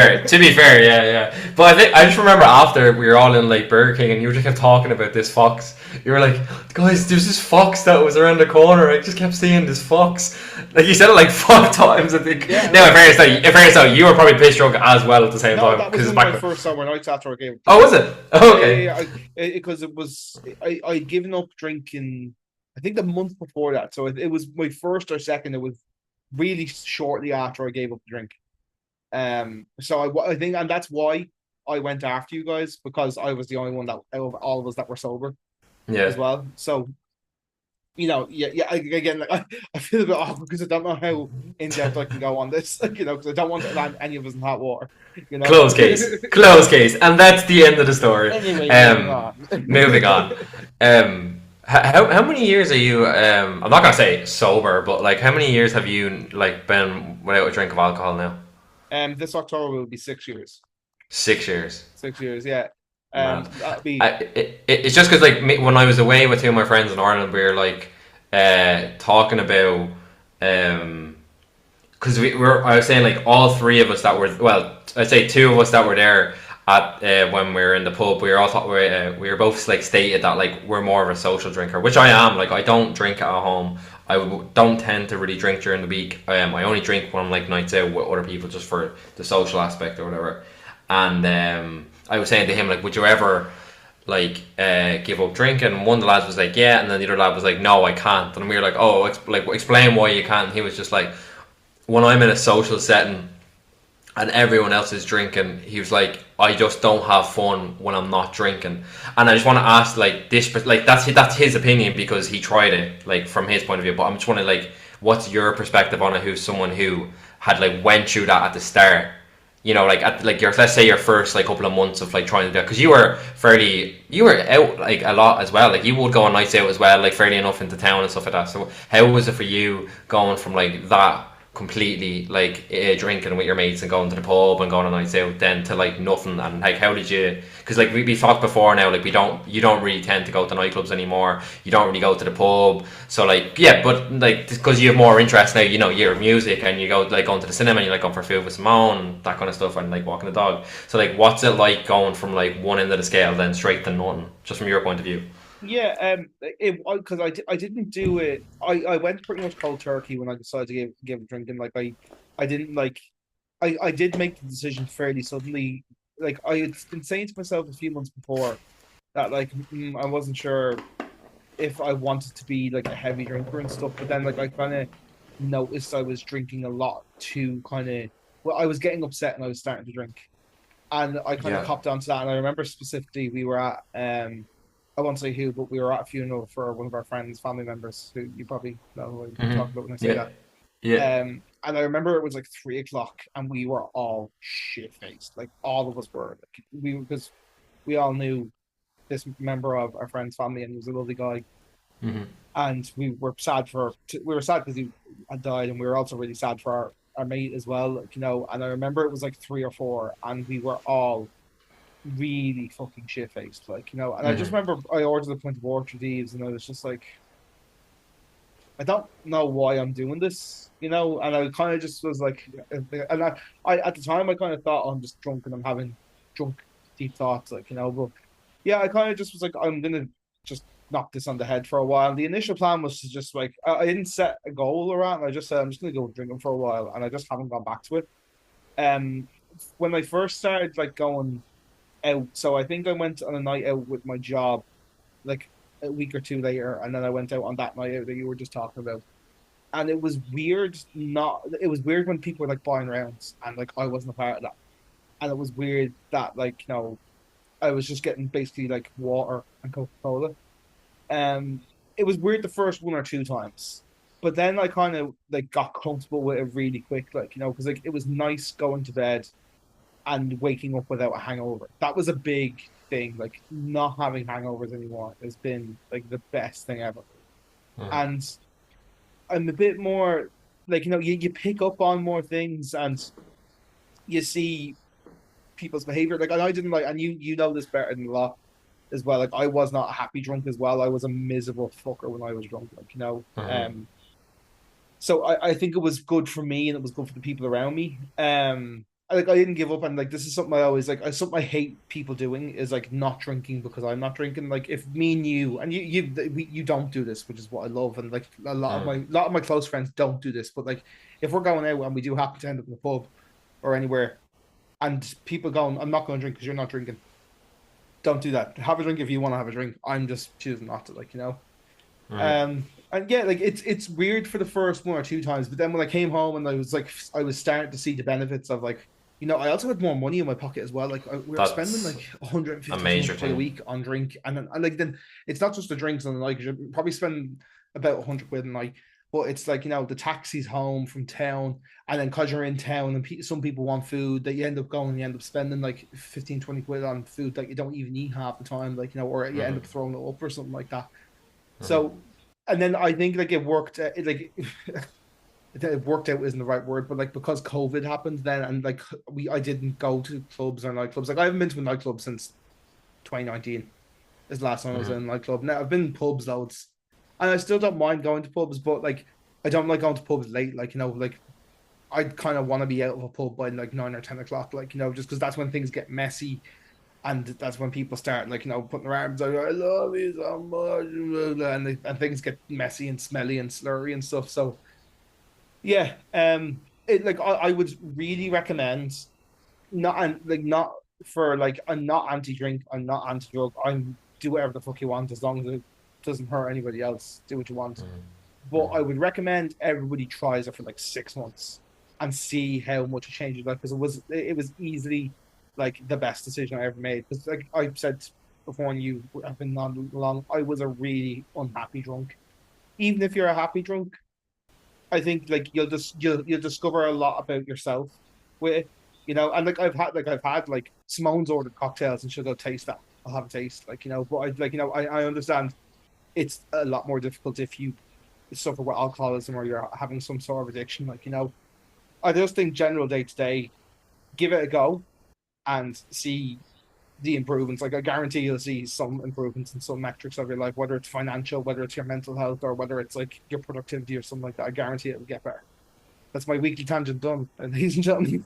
fair, yeah, yeah. But I just remember after we were all in like Burger King and you just kept talking about this fox. You were like, guys, there's this fox that was around the corner. I just kept seeing this fox. Like you said it like 5 times. I think. Yeah, Now, in fairness, though, you were probably pissed drunk as well at the same No, time that was because it's one of back. my first summer nights after I gave up Oh, was drinking. it? Oh, okay. Yeah, because it was I'd given up drinking. I think the month before that, so it was my first or second. It was really shortly after I gave up the drink. So I think, and that's why I went after you guys because I was the only one that out of all of us that were sober Yeah. as well. So you know, yeah. Again, like I feel a bit awkward because I don't know how in depth I can go on this. You know, because I don't want to land any of us in hot water. You know, Close case, and that's the end of the story. Anyway, moving on. Moving on. How many years are you? I'm not gonna say sober, but like, how many years have you like been without a drink of alcohol now? This October will be 6 years. 6 years. 6 years, yeah. Mad. That'll be It's just because like when I was away with two of my friends in Ireland, we were like talking about because I was saying like all three of us that were, well, I'd say two of us that were there at when we were in the pub, we were all we were both like stated that like we're more of a social drinker, which I am. Like I don't drink at home. don't tend to really drink during the week. I only drink when I'm like nights out with other people just for the social aspect or whatever. And I was saying to him like, would you ever like give up drinking? And one of the lads was like, yeah, and then the other lad was like, no, I can't. And we were like, oh, like explain why you can't. And he was just like, when I'm in a social setting and everyone else is drinking, he was like, I just don't have fun when I'm not drinking. And I just want to ask, like this, like that's his opinion because he tried it, like from his point of view. But I'm just wondering, like, what's your perspective on it? Who's someone who had like went through that at the start? You know, like at like your, let's say your first like couple of months of like trying to do it, because you were out like a lot as well. Like you would go on nights out as well, like fairly enough into town and stuff like that. So how was it for you going from like that completely like drinking with your mates and going to the pub and going on nights out then to like nothing? And like how did you, because like we talked before now, like you don't really tend to go to nightclubs anymore, you don't really go to the pub, so like yeah, but like because you have more interest now, you know, your music, and you go like going to the cinema and you like going for food with Simone and that kind of stuff and like walking the dog. So like what's it like going from like one end of the scale then straight to nothing, just from your point of view? Yeah, it because I didn't do it. I went pretty much cold turkey when I decided to give drinking. Like I didn't like I did make the decision fairly suddenly. Like I had been saying to myself a few months before that like I wasn't sure if I wanted to be like a heavy drinker and stuff. But then like I kind of noticed I was drinking a lot too kind of well I was getting upset and I was starting to drink. And I kind of Yeah. copped onto that. And I remember specifically we were at I won't say who, but we were at a funeral for one of our friends, family members, who you probably know who I'm talking about when I say Yeah. that. Yeah. And I remember it was like 3 o'clock, and we were all shit faced. Like all of us were. Like, we because we all knew this member of our friend's family, and he was a lovely guy. And we were sad because he had died, and we were also really sad for our mate as well. Like, you know, and I remember it was like 3 or 4, and we were all really fucking shit faced, like, you know. And I just remember I ordered a pint of Orchard Eves, and I was just like, I don't know why I'm doing this, you know. And I kind of just was like, and I at the time I kind of thought, oh, I'm just drunk and I'm having drunk deep thoughts, like, you know. But yeah, I kind of just was like, I'm gonna just knock this on the head for a while. And the initial plan was to just like, I didn't set a goal around. I just said I'm just gonna go drinking for a while, and I just haven't gone back to it. Um, when I first started like going out. So I think I went on a night out with my job like a week or two later, and then I went out on that night out that you were just talking about. And it was weird, not it was weird when people were like buying rounds and like I wasn't a part of that. And it was weird that like, you know, I was just getting basically like water and Coca-Cola. Um it was weird the first 1 or 2 times. But then I kind of like got comfortable with it really quick, like, you know, because like it was nice going to bed and waking up without a hangover. That was a big thing. Like not having hangovers anymore has been like the best thing ever. And I'm a bit more like, you know, you pick up on more things and you see people's behavior. Like, and I didn't like, and you know this better than a lot as well. Like I was not a happy drunk as well. I was a miserable fucker when I was drunk. Like, you know, so I think it was good for me and it was good for the people around me. Like I didn't give up, and like this is something I always like. Something I hate people doing is like not drinking because I'm not drinking. Like if me and you don't do this, which is what I love, and like a lot of my close friends don't do this. But like if we're going out and we do happen to end up in a pub or anywhere, and people going, I'm not going to drink because you're not drinking. Don't do that. Have a drink if you want to have a drink. I'm just choosing not to. Like, you know. And yeah, like it's weird for the first 1 or 2 times, but then when I came home and I was starting to see the benefits of like, you know, I also had more money in my pocket as well. Like we were spending That's like 150 a major 200 quid a thing. week on drink, and then and like then it's not just the drinks on the night. 'Cause you probably spend about 100 quid a night, but it's like, you know, the taxis home from town, and then because you're in town and some people want food, that you end up going, you end up spending like 15 20 quid on food that you don't even eat half the time, like, you know, or you end up throwing it up or something like that. So, and then I think like it worked, it worked out isn't the right word, but like because COVID happened then, and like I didn't go to clubs or nightclubs. Like I haven't been to a nightclub since 2019. Is the last time I was in a nightclub. Now I've been in pubs loads, and I still don't mind going to pubs, but like I don't like going to pubs late. Like, you know, like I kind of want to be out of a pub by like 9 or 10 o'clock. Like, you know, just because that's when things get messy And that's when people start like putting their arms out, I love you so much, and things get messy and smelly and slurry and stuff. So yeah, I would really recommend not and like not for like I'm not anti-drink, I'm not anti-drug, I'm do whatever the fuck you want as long as it doesn't hurt anybody else. Do what you want. But I would recommend everybody tries it for like 6 months and see how much it changes life because it was easily like the best decision I ever made. Because like I said before, and you have been on long, I was a really unhappy drunk. Even if you're a happy drunk, I think like you'll discover a lot about yourself with it, and like I've had like Simone's ordered cocktails and she'll go taste that. I'll have a taste, but I understand it's a lot more difficult if you suffer with alcoholism or you're having some sort of addiction. I just think general day to day, give it a go and see the improvements. Like I guarantee you'll see some improvements in some metrics of your life, whether it's financial, whether it's your mental health, or whether it's like your productivity or something like that. I guarantee it will get better. That's my weekly tangent done, ladies and gentlemen.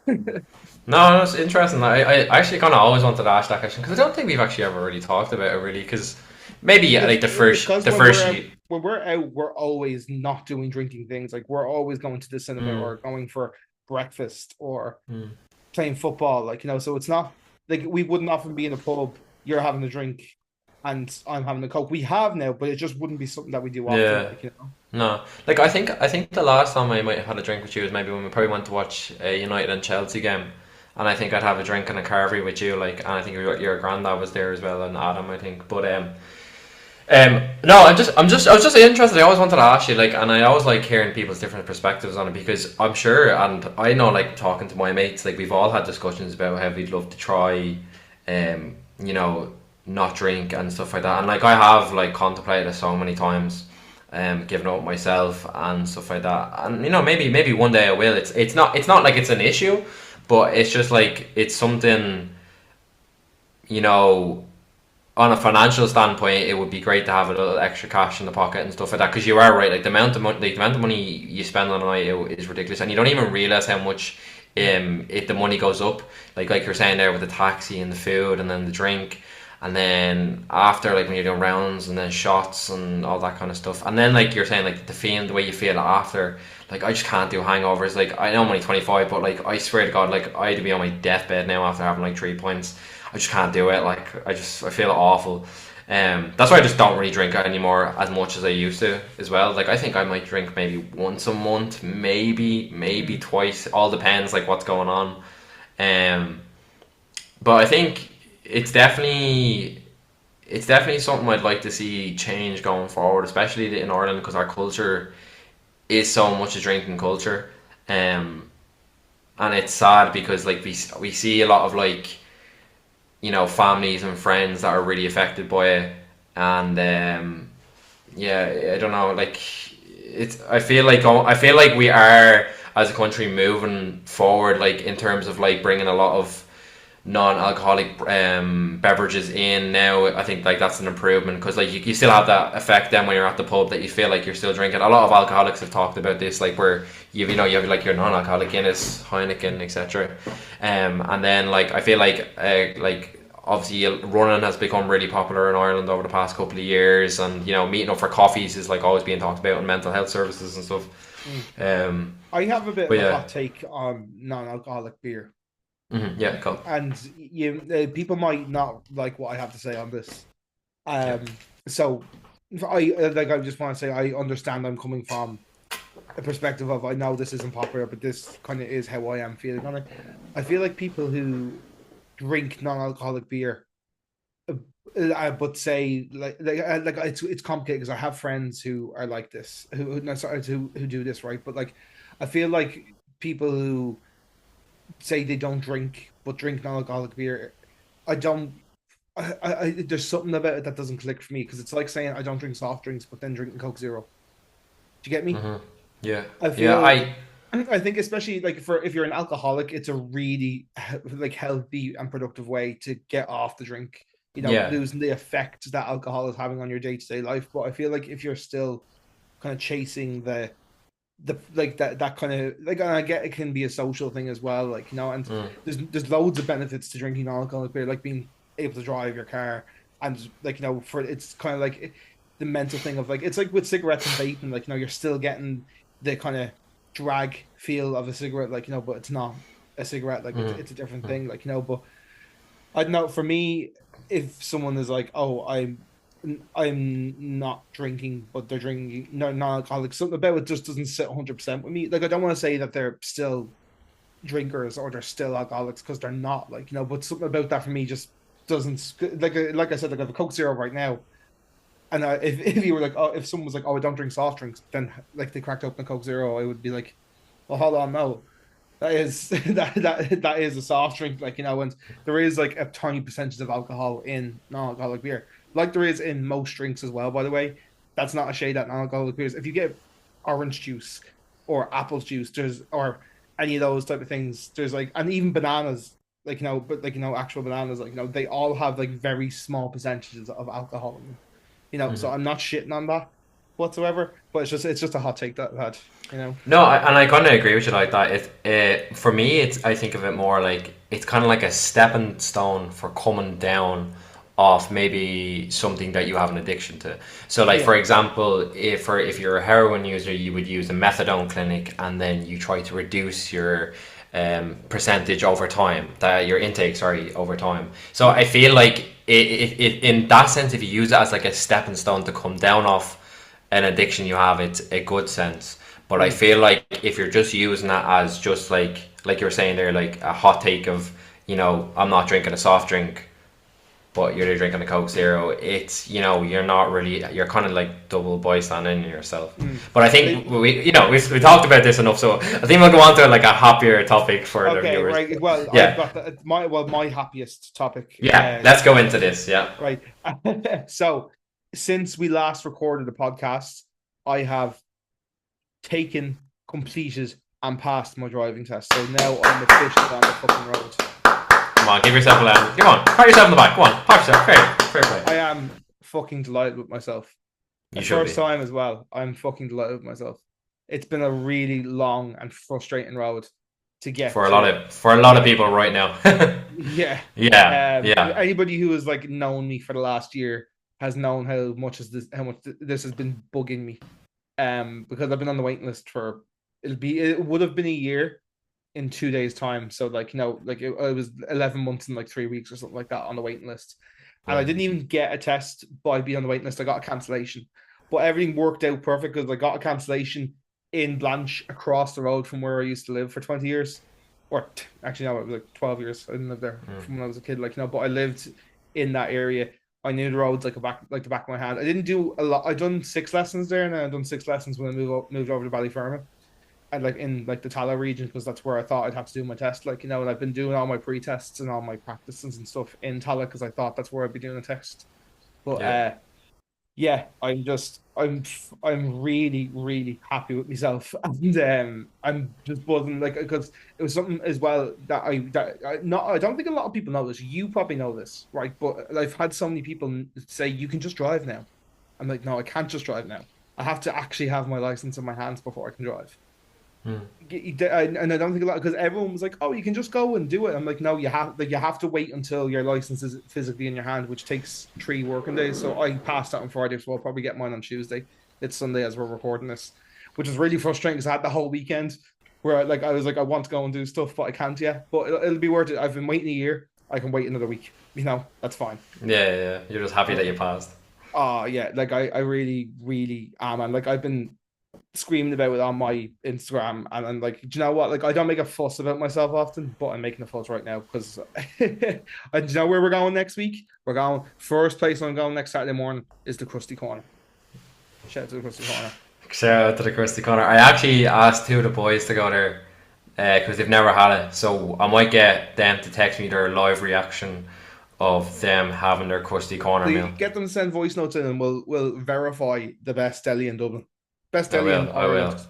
No, that's interesting. I actually kind of always wanted to ask that question because I don't think we've actually ever really talked about it really. Because maybe yeah, because like because the when first we're out, we're always not doing drinking things. Like we're always going to the cinema mm, or going for breakfast or mm, playing football. So it's not like we wouldn't often be in a pub. You're having a drink, and I'm having a coke. We have now, but it just wouldn't be something that we do often. yeah. No, like I think the last time I might have had a drink with you was maybe when we probably went to watch a United and Chelsea game, and I think I'd have a drink and a carvery with you, like, and I think your granddad was there as well, and Adam, I think. But no, I was just interested. I always wanted to ask you, like, and I always like hearing people's different perspectives on it because I'm sure, and I know, like, talking to my mates, like, we've all had discussions about how we'd love to try, um, you know, not drink and stuff like that, and like I have like contemplated it so many times, giving up myself and stuff like that, and maybe one day I will. It's not like it's an issue, but it's just like it's something, you know on a financial standpoint, it would be great to have a little extra cash in the pocket and stuff like that. Because you are right, like the amount of money you spend on a night is ridiculous, and you don't even realize how much if the money goes up. Like you're saying there with the taxi and the food and then the drink, and then after like when you're doing rounds and then shots and all that kind of stuff, and then like you're saying like the feeling, the way you feel after. Like I just can't do hangovers. Like I know I'm only 25, but like I swear to God, like I'd be on my deathbed now after having like 3 points. I just can't do it. Like I feel awful. That's why I just don't really drink anymore as much as I used to as well. Like I think I might drink maybe once a month, maybe Mm. twice. All depends like what's going on. Um, but I think it's definitely it's definitely something I'd like to see change going forward, especially in Ireland because our culture is so much a drinking culture. Um, and it's sad because like we see a lot of like families and friends that are really affected by it, and yeah, I don't know, like it's I feel like we are as a country moving forward, like in terms of like bringing a lot of non-alcoholic beverages in now. I think like that's an improvement because like you still have that effect then when you're at the pub that you feel like you're still drinking. A lot of alcoholics have talked about this, like where you have like your non-alcoholic Guinness, Heineken, etc. And then like I feel like obviously running has become really popular in Ireland over the past couple of years, and meeting up for coffees is like always being talked about in mental health services and stuff. Mm. Um, I have a bit but of a yeah, hot take on non-alcoholic beer, yeah, cool. and people might not like what I have to say on this. Yeah. So I just want to say I understand I'm coming from a perspective of I know this isn't popular, but this kind of is how I am feeling on it. I feel like people who drink non-alcoholic beer, but say like it's complicated because I have friends who are like this, no, sorry, who do this right, but like I feel like people who say they don't drink but drink non-alcoholic beer, I don't. There's something about it that doesn't click for me because it's like saying I don't drink soft drinks but then drinking Coke Zero. Do you get me? Yeah, I yeah, feel I think especially like for if you're an alcoholic, it's a really like healthy and productive way to get off the drink. yeah, Losing the effect that alcohol is having on your day-to-day life. But I feel like if you're still kind of chasing the like that kind of like, and I get it can be a social thing as well, and mm, there's loads of benefits to drinking alcoholic beer, like being able to drive your car. And like, for it's kind of like the mental thing of like, it's like with cigarettes and vaping, like, you're still getting the kind of drag feel of a cigarette, like, but it's not a cigarette, like Mm-hmm. it's a different thing, like, but I don't know. For me, if someone is like, "Oh, I'm not drinking," but they're drinking no non-alcoholic, something about it just doesn't sit 100% with me. Like, I don't want to say that they're still drinkers or they're still alcoholics, because they're not. Like, but something about that for me just doesn't, like I said, like I have a Coke Zero right now, and if you were like, oh, if someone was like, "Oh, I don't drink soft drinks," then like they cracked open a Coke Zero, I would be like, "Well, hold on, no." That is that is a soft drink, like, and there is like a tiny percentage of alcohol in non-alcoholic beer, like there is in most drinks as well. By the way, that's not a shade at non-alcoholic beers. If you get orange juice or apple juice, or any of those type of things, there's like, and even bananas, like, but like, actual bananas, like, they all have like very small percentages of alcohol in them. So I'm not shitting on that whatsoever, but it's just a hot take that I've had. No, and I kind of agree with you like that. For me, I think of it more like it's kind of like a stepping stone for coming down off maybe something that you have an addiction to. So, like for Yeah. example, if you're a heroin user, you would use a methadone clinic, and then you try to reduce your percentage over time, that your intake, sorry, over time. So I feel like in that sense, if you use it as like a stepping stone to come down off an addiction you have, it's a good sense. But I Mm. feel like if you're just using that as just like you were saying there, like a hot take of, I'm not drinking a soft drink, but you're drinking a Coke Zero, it's, you're not really, you're kind of like double bystanding yourself. Mm. But I think we talked about this enough, so I think we'll go on to like a happier topic for the Okay, viewers. right. Well, I've Yeah, got my happiest topic. yeah, let's go into this. Yeah. Right. So, since we last recorded the podcast, I have taken, completed, and passed my driving test. So now I'm officially on the fucking road. Come on, give yourself a laugh. Come on, pat yourself on the back. Come on, pat yourself. Fair I play. am fucking delighted with myself. You A should first be. time as well. I'm fucking delighted with myself. It's been a really long and frustrating road to get to. For a lot of Yeah. people right now. Yeah. Yeah, yeah. Anybody who has like known me for the last year has known how much this has been bugging me. Because I've been on the waiting list for, it would have been a year in 2 days' time. So like, like it was 11 months and like 3 weeks or something like that on the waiting list. And I Mm, didn't even get a test by being on the waiting list. I got a cancellation, but everything worked out perfect because I got a cancellation in Blanche across the road from where I used to live for 20 years. Or actually, no, it was like 12 years. I didn't live there mm, from when I was a kid, like, but I lived in that area. I knew the roads like the back of my hand. I didn't do a lot. I done 6 lessons there, and I done 6 lessons when I moved over to Ballyfermot, and like in like the Tala region, because that's where I thought I'd have to do my test. Like, and I've been doing all my pre-tests and all my practices and stuff in Tala because I thought that's where I'd be doing a test. But yeah. yeah, I'm really really happy with myself, and I'm just buzzing, like, because it was something as well I don't think a lot of people know this. You probably know this, right? But I've had so many people say you can just drive now. I'm like, no, I can't just drive now. I have to actually have my license in my hands before I can drive. Mm. And I don't think a lot, because everyone was like, "Oh, you can just go and do it." I'm like, "No, you have to wait until your license is physically in your hand, which takes 3 working days." So I passed out on Friday, so I'll probably get mine on Tuesday. It's Sunday as we're recording this, which is really frustrating because I had the whole weekend where I was like, I want to go and do stuff, but I can't yet. But it'll be worth it. I've been waiting a year. I can wait another week. That's fine. Yeah. You're just happy that you passed. Oh yeah, like I really, really am. And like I've been screaming about it on my Instagram, and like, do you know what? Like, I don't make a fuss about myself often, but I'm making a fuss right now because and do you know where we're going next week? We're going first place. I'm going next Saturday morning is the Krusty Corner. Shout out to the Krusty Corner. Shout out to the Krusty Corner. I actually asked two of the boys to go there because they've never had it. So I might get them to text me their live reaction of them having their Krusty Corner So you meal. get them to send voice notes in, and we'll verify the best deli in Dublin, best deli in I Ireland, will.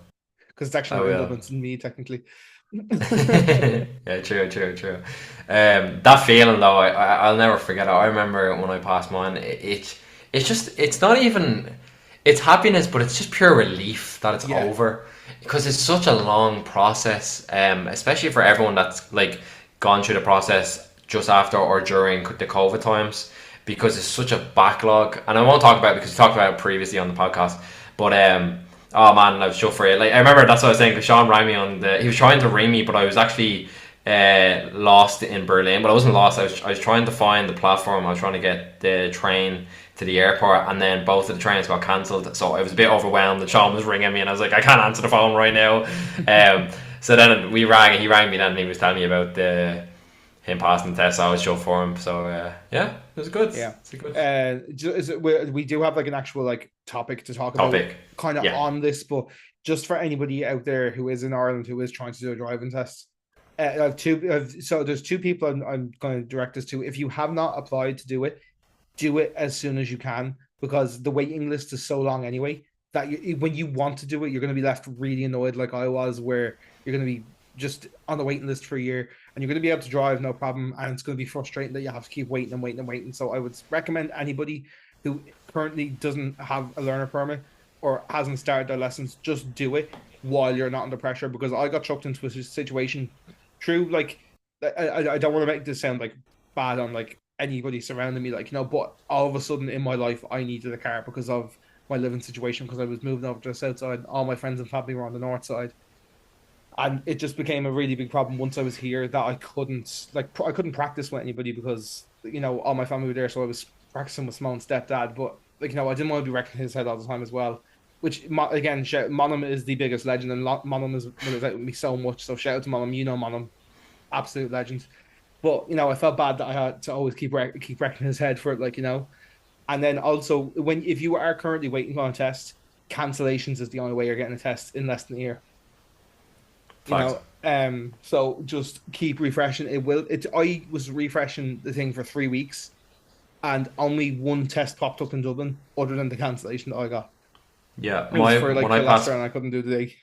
because it's actually I not in will. Dublin, it's in me technically. Yeah, true. That feeling though, I'll never forget it. I remember when I passed mine. It's just, it's not even, it's happiness, but it's just pure relief that it's Yeah. over, because it's such a long process. Especially for everyone that's like gone through the process just after or during the COVID times because it's such a backlog. And I won't talk about it because we talked about it previously on the podcast. But oh man, I was so for it. Like I remember that's what I was saying. Because Sean rang me on the. He was trying to ring me, but I was actually lost in Berlin. But I wasn't lost. I was trying to find the platform. I was trying to get the train to the airport, and then both of the trains got cancelled. So I was a bit overwhelmed. And Sean was ringing me, and I was like, I can't answer the phone right now. So then we rang, and he rang me then, and he was telling me about the him passing the test. So I was sure for him. So yeah, it was good. Yeah. It's a good We do have like an actual like topic to talk about topic. kind of Yeah, on this, but just for anybody out there who is in Ireland who is trying to do a driving test, so there's two people I'm going to direct this to. If you have not applied to do it as soon as you can because the waiting list is so long anyway that when you want to do it, you're going to be left really annoyed, like I was, where you're going to be just on the waiting list for a year and you're going to be able to drive no problem. And it's going to be frustrating that you have to keep waiting and waiting and waiting. So I would recommend anybody who currently doesn't have a learner permit or hasn't started their lessons, just do it while you're not under pressure because I got chucked into a situation. True, like I don't want to make this sound like bad on like anybody surrounding me, like, but all of a sudden in my life, I needed a car because of my living situation, because I was moving over to the south side. All my friends and family were on the north side. And it just became a really big problem once I was here that I couldn't practice with anybody because, all my family were there. So I was practicing with my own stepdad. But, I didn't want to be wrecking his head all the time as well. Which, again, Monum is the biggest legend, and Monum has out with me so much. So shout out to Monum. Monum, absolute legend. But I felt bad that I had to always keep wrecking his head for it, And then also, if you are currently waiting on a test, cancellations is the only way you're getting a test in less than a year. fact. So just keep refreshing. I was refreshing the thing for 3 weeks, and only one test popped up in Dublin, other than the cancellation that I got. Yeah, It was my for like when I Leicester, passed and I couldn't do the day.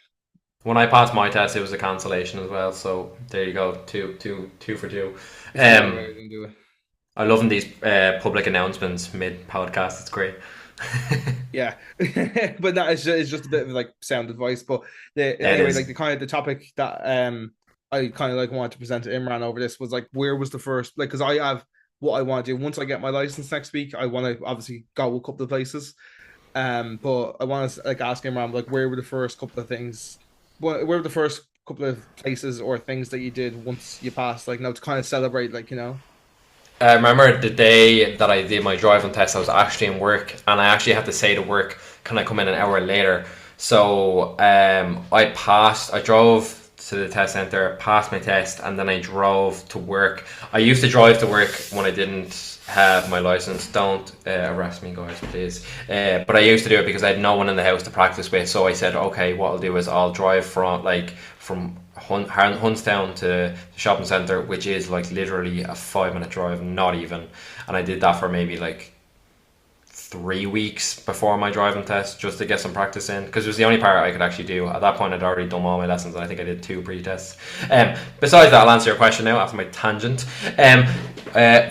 when I passed my test, it was a cancellation as well. So there you go, two for two. It's the only way I Um, didn't do it. I love these public announcements mid podcast. It's great. Yeah, but that is it's just a bit of like sound advice. But It anyway, like is. the topic that I kind of like wanted to present to Imran over this was like, where was the first, like, because I have what I want to do once I get my license next week. I want to obviously go a couple of places. But I want to like ask Imran, like, where were the first couple of things? Where were the first couple of places or things that you did once you passed? Like, to kind of celebrate, I remember the day that I did my driving test. I was actually in work, and I actually had to say to work, "Can I come in an hour later?" So I passed. I drove to the test center, passed my test, and then I drove to work. I used to drive to work when I didn't have my license. Don't arrest me, guys, please. But I used to do it because I had no one in the house to practice with. So I said, okay, what I'll do is I'll drive from Hunstown to the shopping centre, which is like literally a 5 minute drive, not even. And I did that for maybe like 3 weeks before my driving test just to get some practice in because it was the only part I could actually do. At that point, I'd already done all my lessons and I think I did 2 pre-tests. Besides that, I'll answer your question now after my tangent.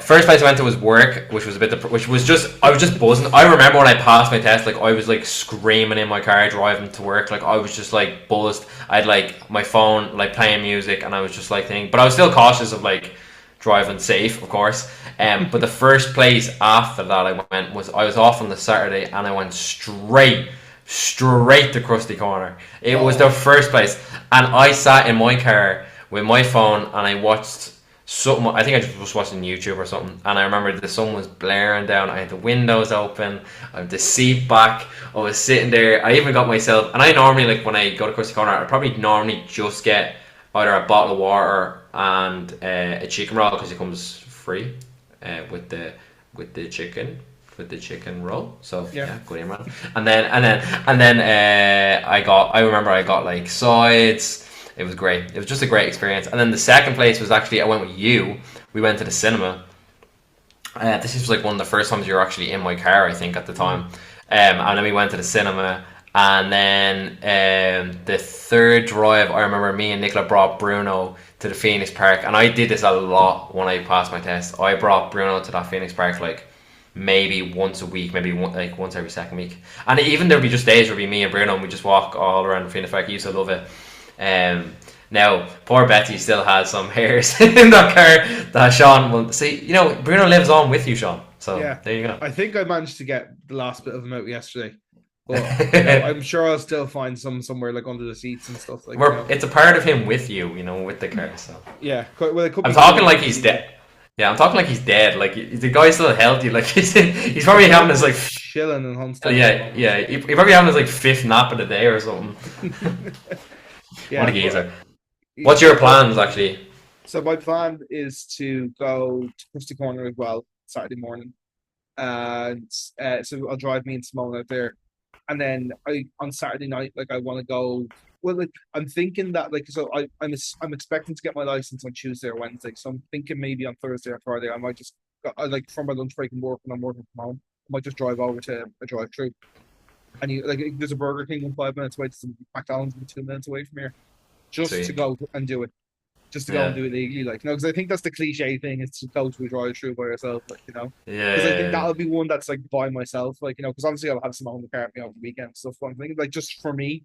First place I went to was work, which was which was just I was just buzzing. I remember when I passed my test, like I was like screaming in my car driving to work, like I was just like buzzed. I had like my phone like playing music, and I was just like thinking, but I was still cautious of like driving safe, of course. But the first place after that I went was I was off on the Saturday, and I went straight to Krusty Corner. It was the oh, first place, and I sat in my car with my phone and I watched something. I think I just was watching YouTube or something, and I remember the sun was blaring down. I had the windows open, I had the seat back. I was sitting there. I even got myself, and I normally like when I go to Krusty Corner, I probably normally just get either a bottle of water and a chicken roll because it comes free with the chicken roll. So yeah. yeah, good in man. And then I remember I got like sides. It was great. It was just a great experience. And then the second place was actually I went with you. We went to the cinema. This was like one of the first times you were actually in my car, I think, at the time. And then we went to the cinema. And then the third drive, I remember me and Nicola brought Bruno to the Phoenix Park. And I did this a lot when I passed my test. I brought Bruno to that Phoenix Park like maybe once a week, maybe like once every second week. And even there'd be just days where it'd be me and Bruno and we just walk all around the Phoenix Park. I used to love it. Now, poor Betty still has some hairs in that car that Sean will see. You know, Bruno lives on with you, Sean. So Yeah, there you go. I think I managed to get the last bit of them out yesterday, but you know, I'm sure I'll still find some somewhere like under the seats and stuff like you know. It's a part of him with you, with the car. So Yeah, well, it could I'm be talking cool. like It could he's be good. dead. Yeah, I'm talking like he's dead. Like the guy's still healthy. Like he's probably He's having his probably like chilling in Huntsdown at the yeah, moment. yeah. He probably having his like fifth nap of the day or something. What a Yeah, but geezer. What's your plans actually? so my plan is to go to Christie Corner as well Saturday morning, and so I'll drive me and Simone out there, and then I on Saturday night like I want to go. Well, like I'm thinking that like so I'm expecting to get my license on Tuesday or Wednesday, so I'm thinking maybe on Thursday or Friday I might just like from my lunch break and work when I'm working from home, I might just drive over to a drive-through, and you like there's a Burger King in 5 minutes away, there's a McDonald's in 2 minutes away from here, just to Sweet. go and do it, just to go and Yeah. do it legally, like, because I think that's the cliche thing is to go to a drive through by yourself, like, Yeah. because I think Yeah. that'll be one that's like by myself, like, because obviously I'll have some on the car with me over the weekend and stuff. But I'm thinking, like, just for me,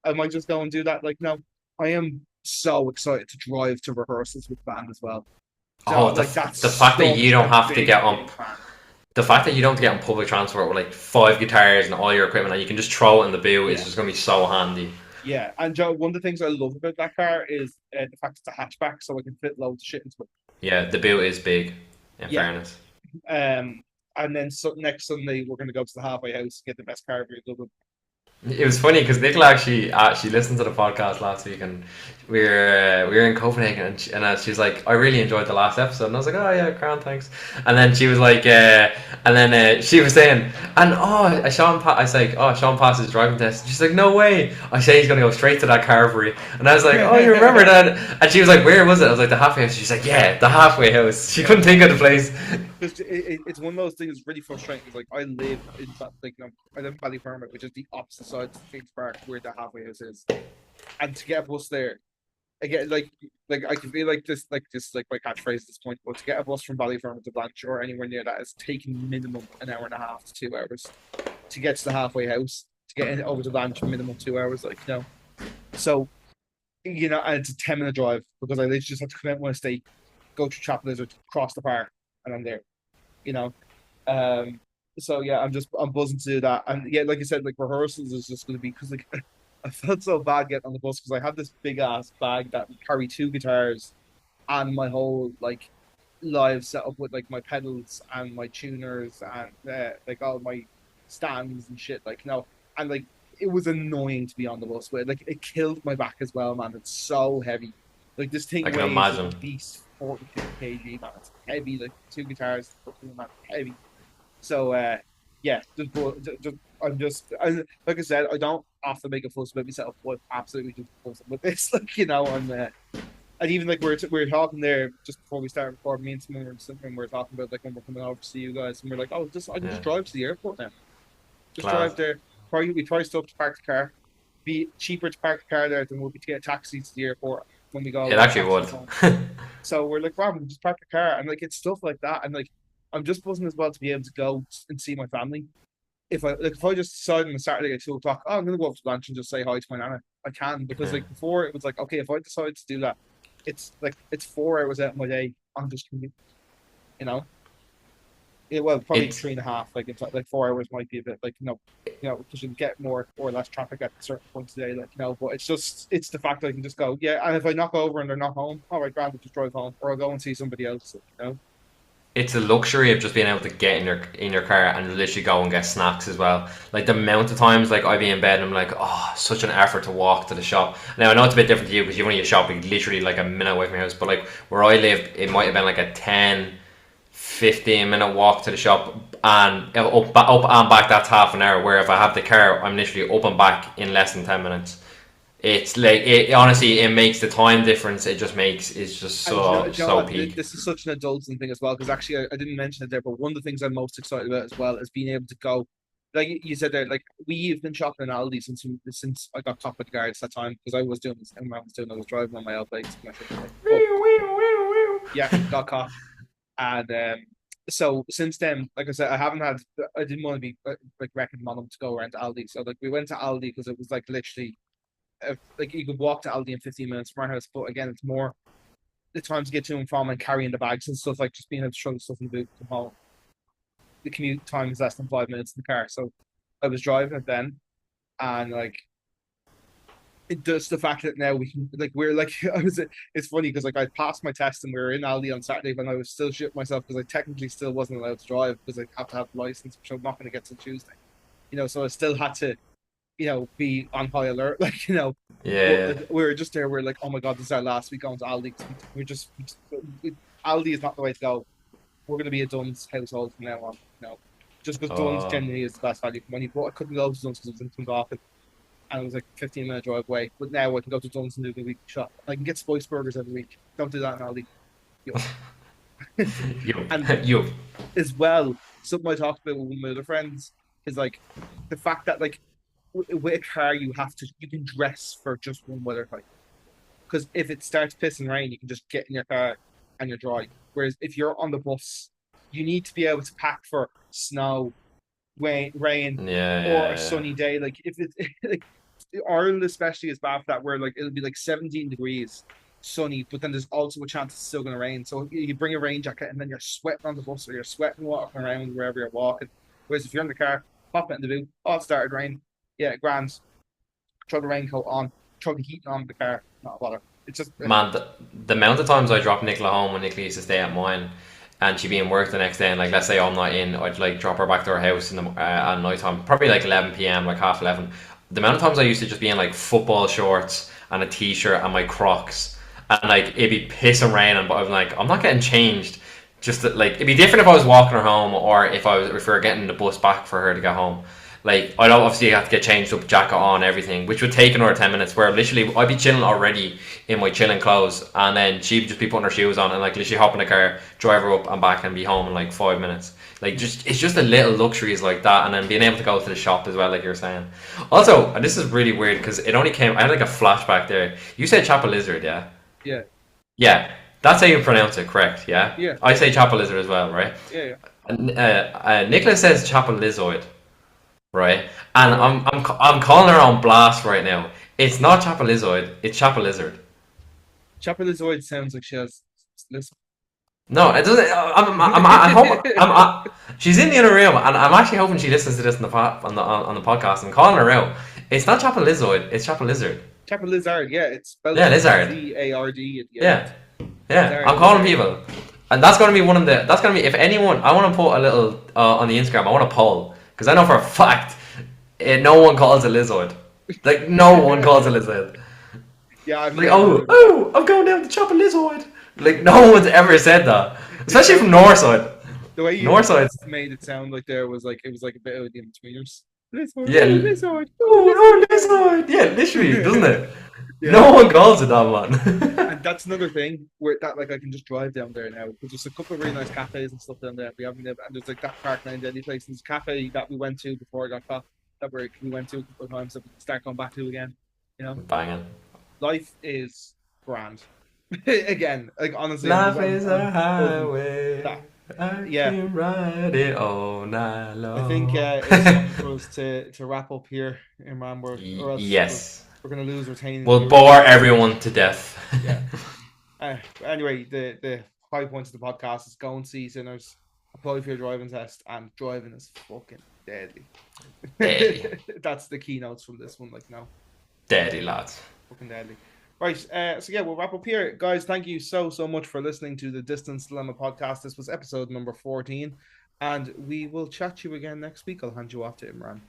I might just go and do that. Like, no, I am so excited to drive to rehearsals with the band as well. So, Oh, like, that's the fact that you such don't a have to big, get on big fan. the fact that you don't have to get on public transport with like five guitars and all your equipment and you can just throw it in the boot is Yeah, just gonna be so handy. yeah. And Joe, one of the things I love about that car is the fact it's a hatchback, so I can fit loads of shit into it. Yeah, the boot is big. In Yeah. fairness. And then next Sunday we're going to go to the halfway house and get the best car in Dublin. It was funny because Nicola actually listened to the podcast last week, and we were in Copenhagen, she's like, I really enjoyed the last episode, and I was like, oh yeah, grand, thanks. And then she was like, she was saying, and I was like, oh, Sean passed his driving test. She's like, no way. I say he's gonna go straight to that Carvery, and I was like, oh, you remember that? And she was like, where was it? I was like, the halfway house. She's like, yeah, the halfway house. She couldn't think of the place. It's one of those things that's really frustrating. It's like I live in like I live in Ballyfermot, which is the opposite side of Phoenix Park where the halfway house is, and to get a bus there, again, like I can feel like my catchphrase at this point, but to get a bus from Ballyfermot to Blanche or anywhere near that is taking minimum an hour and a half to 2 hours to get to the halfway house, to get over to Blanche minimum 2 hours, like so and it's a 10-minute drive because I literally just have to come out my estate, go to Chapel Lizard, cross the park, and I'm there, you know. Um, so yeah, I'm buzzing to do that, and yeah, like you said, like rehearsals is just going to be because like I felt so bad getting on the bus because I had this big ass bag that would carry two guitars and my whole like live setup with like my pedals and my tuners and like all my stands and shit, like and like it was annoying to be on the bus with, like it killed my back as well, man. It's so heavy, like this I thing can weighs at imagine. least 42 kg, man. It's heavy, like two guitars, man, heavy. So yeah, like I said, I don't often make a fuss about myself, but absolutely just fuss with this, like and even like we were talking there just before we started recording, me and someone were sitting, we were talking about like when we're coming over to see you guys, and we're like, oh, just I can Yeah, just drive to the airport now, just class. drive there. Probably we try stuff to park the car, be cheaper to park the car there than would be to get a taxi to the airport when we go It and actually taxis would. home. So we're like, wow, we just park the car, and like it's stuff like that, and like I'm just buzzing as well to be able to go and see my family. If I just decide on a Saturday at 2 o'clock, oh, I'm gonna go up to lunch and just say hi to my nana, I can, because Yeah. like before it was like, okay, if I decide to do that, it's like it's 4 hours out of my day. I'm just you know. Yeah, well, probably It's three and a half. Like it's like 4 hours might be a bit like because you get more or less traffic at certain points today, like But it's the fact that I can just go, yeah. And if I knock over and they're not home, all right, grand, I'll just drive home, or I'll go and see somebody else. it's a luxury of just being able to get in your car and literally go and get snacks as well. Like the amount of times like I'd be in bed and I'm like, oh, such an effort to walk to the shop. Now I know it's a bit different to you because you've only a shopping literally like a minute away from your house, but like where I live, it might have been like a 10-15 minute walk to the shop, and up and back that's half an hour. Where if I have the car, I'm literally up and back in less than 10 minutes. It's like it honestly, it makes the time difference. It's just And do so you know so what? peak. This is such an adulting thing as well, because actually I didn't mention it there, but one of the things I'm most excited about as well is being able to go. Like you said there, like we've been shopping in Aldi since I got caught by the guards that time, because I was doing this and I was doing I was driving on my L plates and I think like, oh yeah, got caught. And so since then, like I said, I didn't want to be like wrecking on them to go around to Aldi. So like we went to Aldi because it was like literally like you could walk to Aldi in 15 minutes from our house, but again, it's more the time to get to and from and carrying the bags and stuff, like just being able to throw stuff in the boot from home. The commute time is less than 5 minutes in the car. So I was driving it then, and like it does the fact that now we can like we're like I was it's funny because like I passed my test and we were in Aldi on Saturday when I was still shit myself because I technically still wasn't allowed to drive because I have to have the license, which I'm not going to get till Tuesday. So I still had to be on high alert, like but Yeah, like, we were just there. We're like, oh my god, this is our last week going to Aldi. Aldi is not the way to go. We're going to be a Dunn's household from now on. Just because yeah. Dunn's generally is the best value for money. But I couldn't go to Dunn's because it was in Clondalkin and it was like a 15-minute drive away. But now I can go to Dunn's and do the weekly shop. I can get spice burgers every week. Don't do that in Aldi. Yup, And yup. as well, something I talked about with my other friends is like the fact that like with a car you can dress for just one weather type. Because if it starts pissing rain, you can just get in your car and you're dry. Whereas if you're on the bus, you need to be able to pack for snow, rain, Yeah, or a yeah, yeah. sunny day. Like if it's like Ireland especially is bad for that, where like it'll be like 17 degrees sunny, but then there's also a chance it's still gonna rain. So you bring a rain jacket and then you're sweating on the bus or you're sweating walking around wherever you're walking. Whereas if you're in the car, pop it in the boot, oh it started raining. Yeah, grand. Throw the raincoat on, throw the heat on the car, not bother. It's just Man, the amount of times I drop Nicola home when Nicola used to stay at mine, and she'd be in work the next day, and like let's say I'm not in, I'd like drop her back to her house in the at night time, probably like 11 p.m., like half 11. The amount of times I used to just be in like football shorts and a t-shirt and my Crocs, and like it'd be pissing raining, but I'm like I'm not getting changed. Just that, like it'd be different if I was walking her home or if we were getting the bus back for her to get home. Like I'd obviously have to get changed up, jacket on, everything, which would take another 10 minutes. Where literally I'd be chilling already in my chilling clothes, and then she'd just be putting her shoes on and like literally hop in the car, drive her up and back, and be home in like 5 minutes. Like just it's just the little luxuries like that, and then being able to go to the shop as well, like you're saying. Also, and this is really weird because it only came. I had like a flashback there. You said Chapel Lizard, yeah? yeah, Yeah, that's how you pronounce it, correct? Yeah. yeah, I say Chapel Lizard as well, right? yeah, yeah. And, Nicholas says Chapel Lizoid, right? And Right. I'm calling her on blast right now. It's not Chapalizoid, it's Chapalizard. Chapelizoid sounds like she has. Listen. No, it doesn't. I hope she's in the other room, and I'm actually hoping she listens to this on the podcast. I'm calling her out. It's not Chapalizoid, it's Chapalizard. Chapelizard, yeah, it's spelled Yeah, Lizard. Zard at the end. Yeah, yeah. Lizard, I'm calling lizard. people, and that's gonna be one of the. That's gonna be if anyone. I want to put a little on the Instagram. I want to poll because I know for a fact no one calls it Lizoid. Like no one calls it Lizoid. Yeah, I've Like, never heard of it. I'm going down to chop a lizard. Like, no one's ever said that, It especially from sounded Northside. the way you Northside, made it sound like there was like it was like a bit of the in-betweeners. Lizard, yeah. oh lizard, oh Oh, lizard. no, lizard. Yeah, literally, doesn't it? Yeah, No one calls it that, man. and that's another thing where that like I can just drive down there now. There's just a couple of really nice cafes and stuff down there. We haven't and there's like that Park Lane Deli place. And there's a cafe that we went to before I got caught. That we went to a couple of times that we can start going back to again. You know, Banging. life is grand. Again, like honestly, Life is a I'm buzzing that. highway. I Yeah, can ride it all night I think long. it's time for us to wrap up here in Ramburg, or else Yes. we're going to lose retaining We'll viewers. bore everyone to death. Yeah. Anyway, the high points of the podcast is go and see Sinners, apply for your driving test, and driving is fucking deadly. Deadly. That's the keynotes from this one. Like, no, Deadly, lads. fucking deadly. Right. So yeah, we'll wrap up here, guys. Thank you so much for listening to the Distance Dilemma podcast. This was episode number 14, and we will chat to you again next week. I'll hand you off to Imran.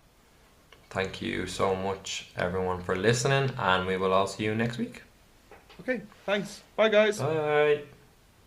Thank you so much, everyone, for listening, and we will all see you next week. Okay. Thanks. Bye, guys. Bye.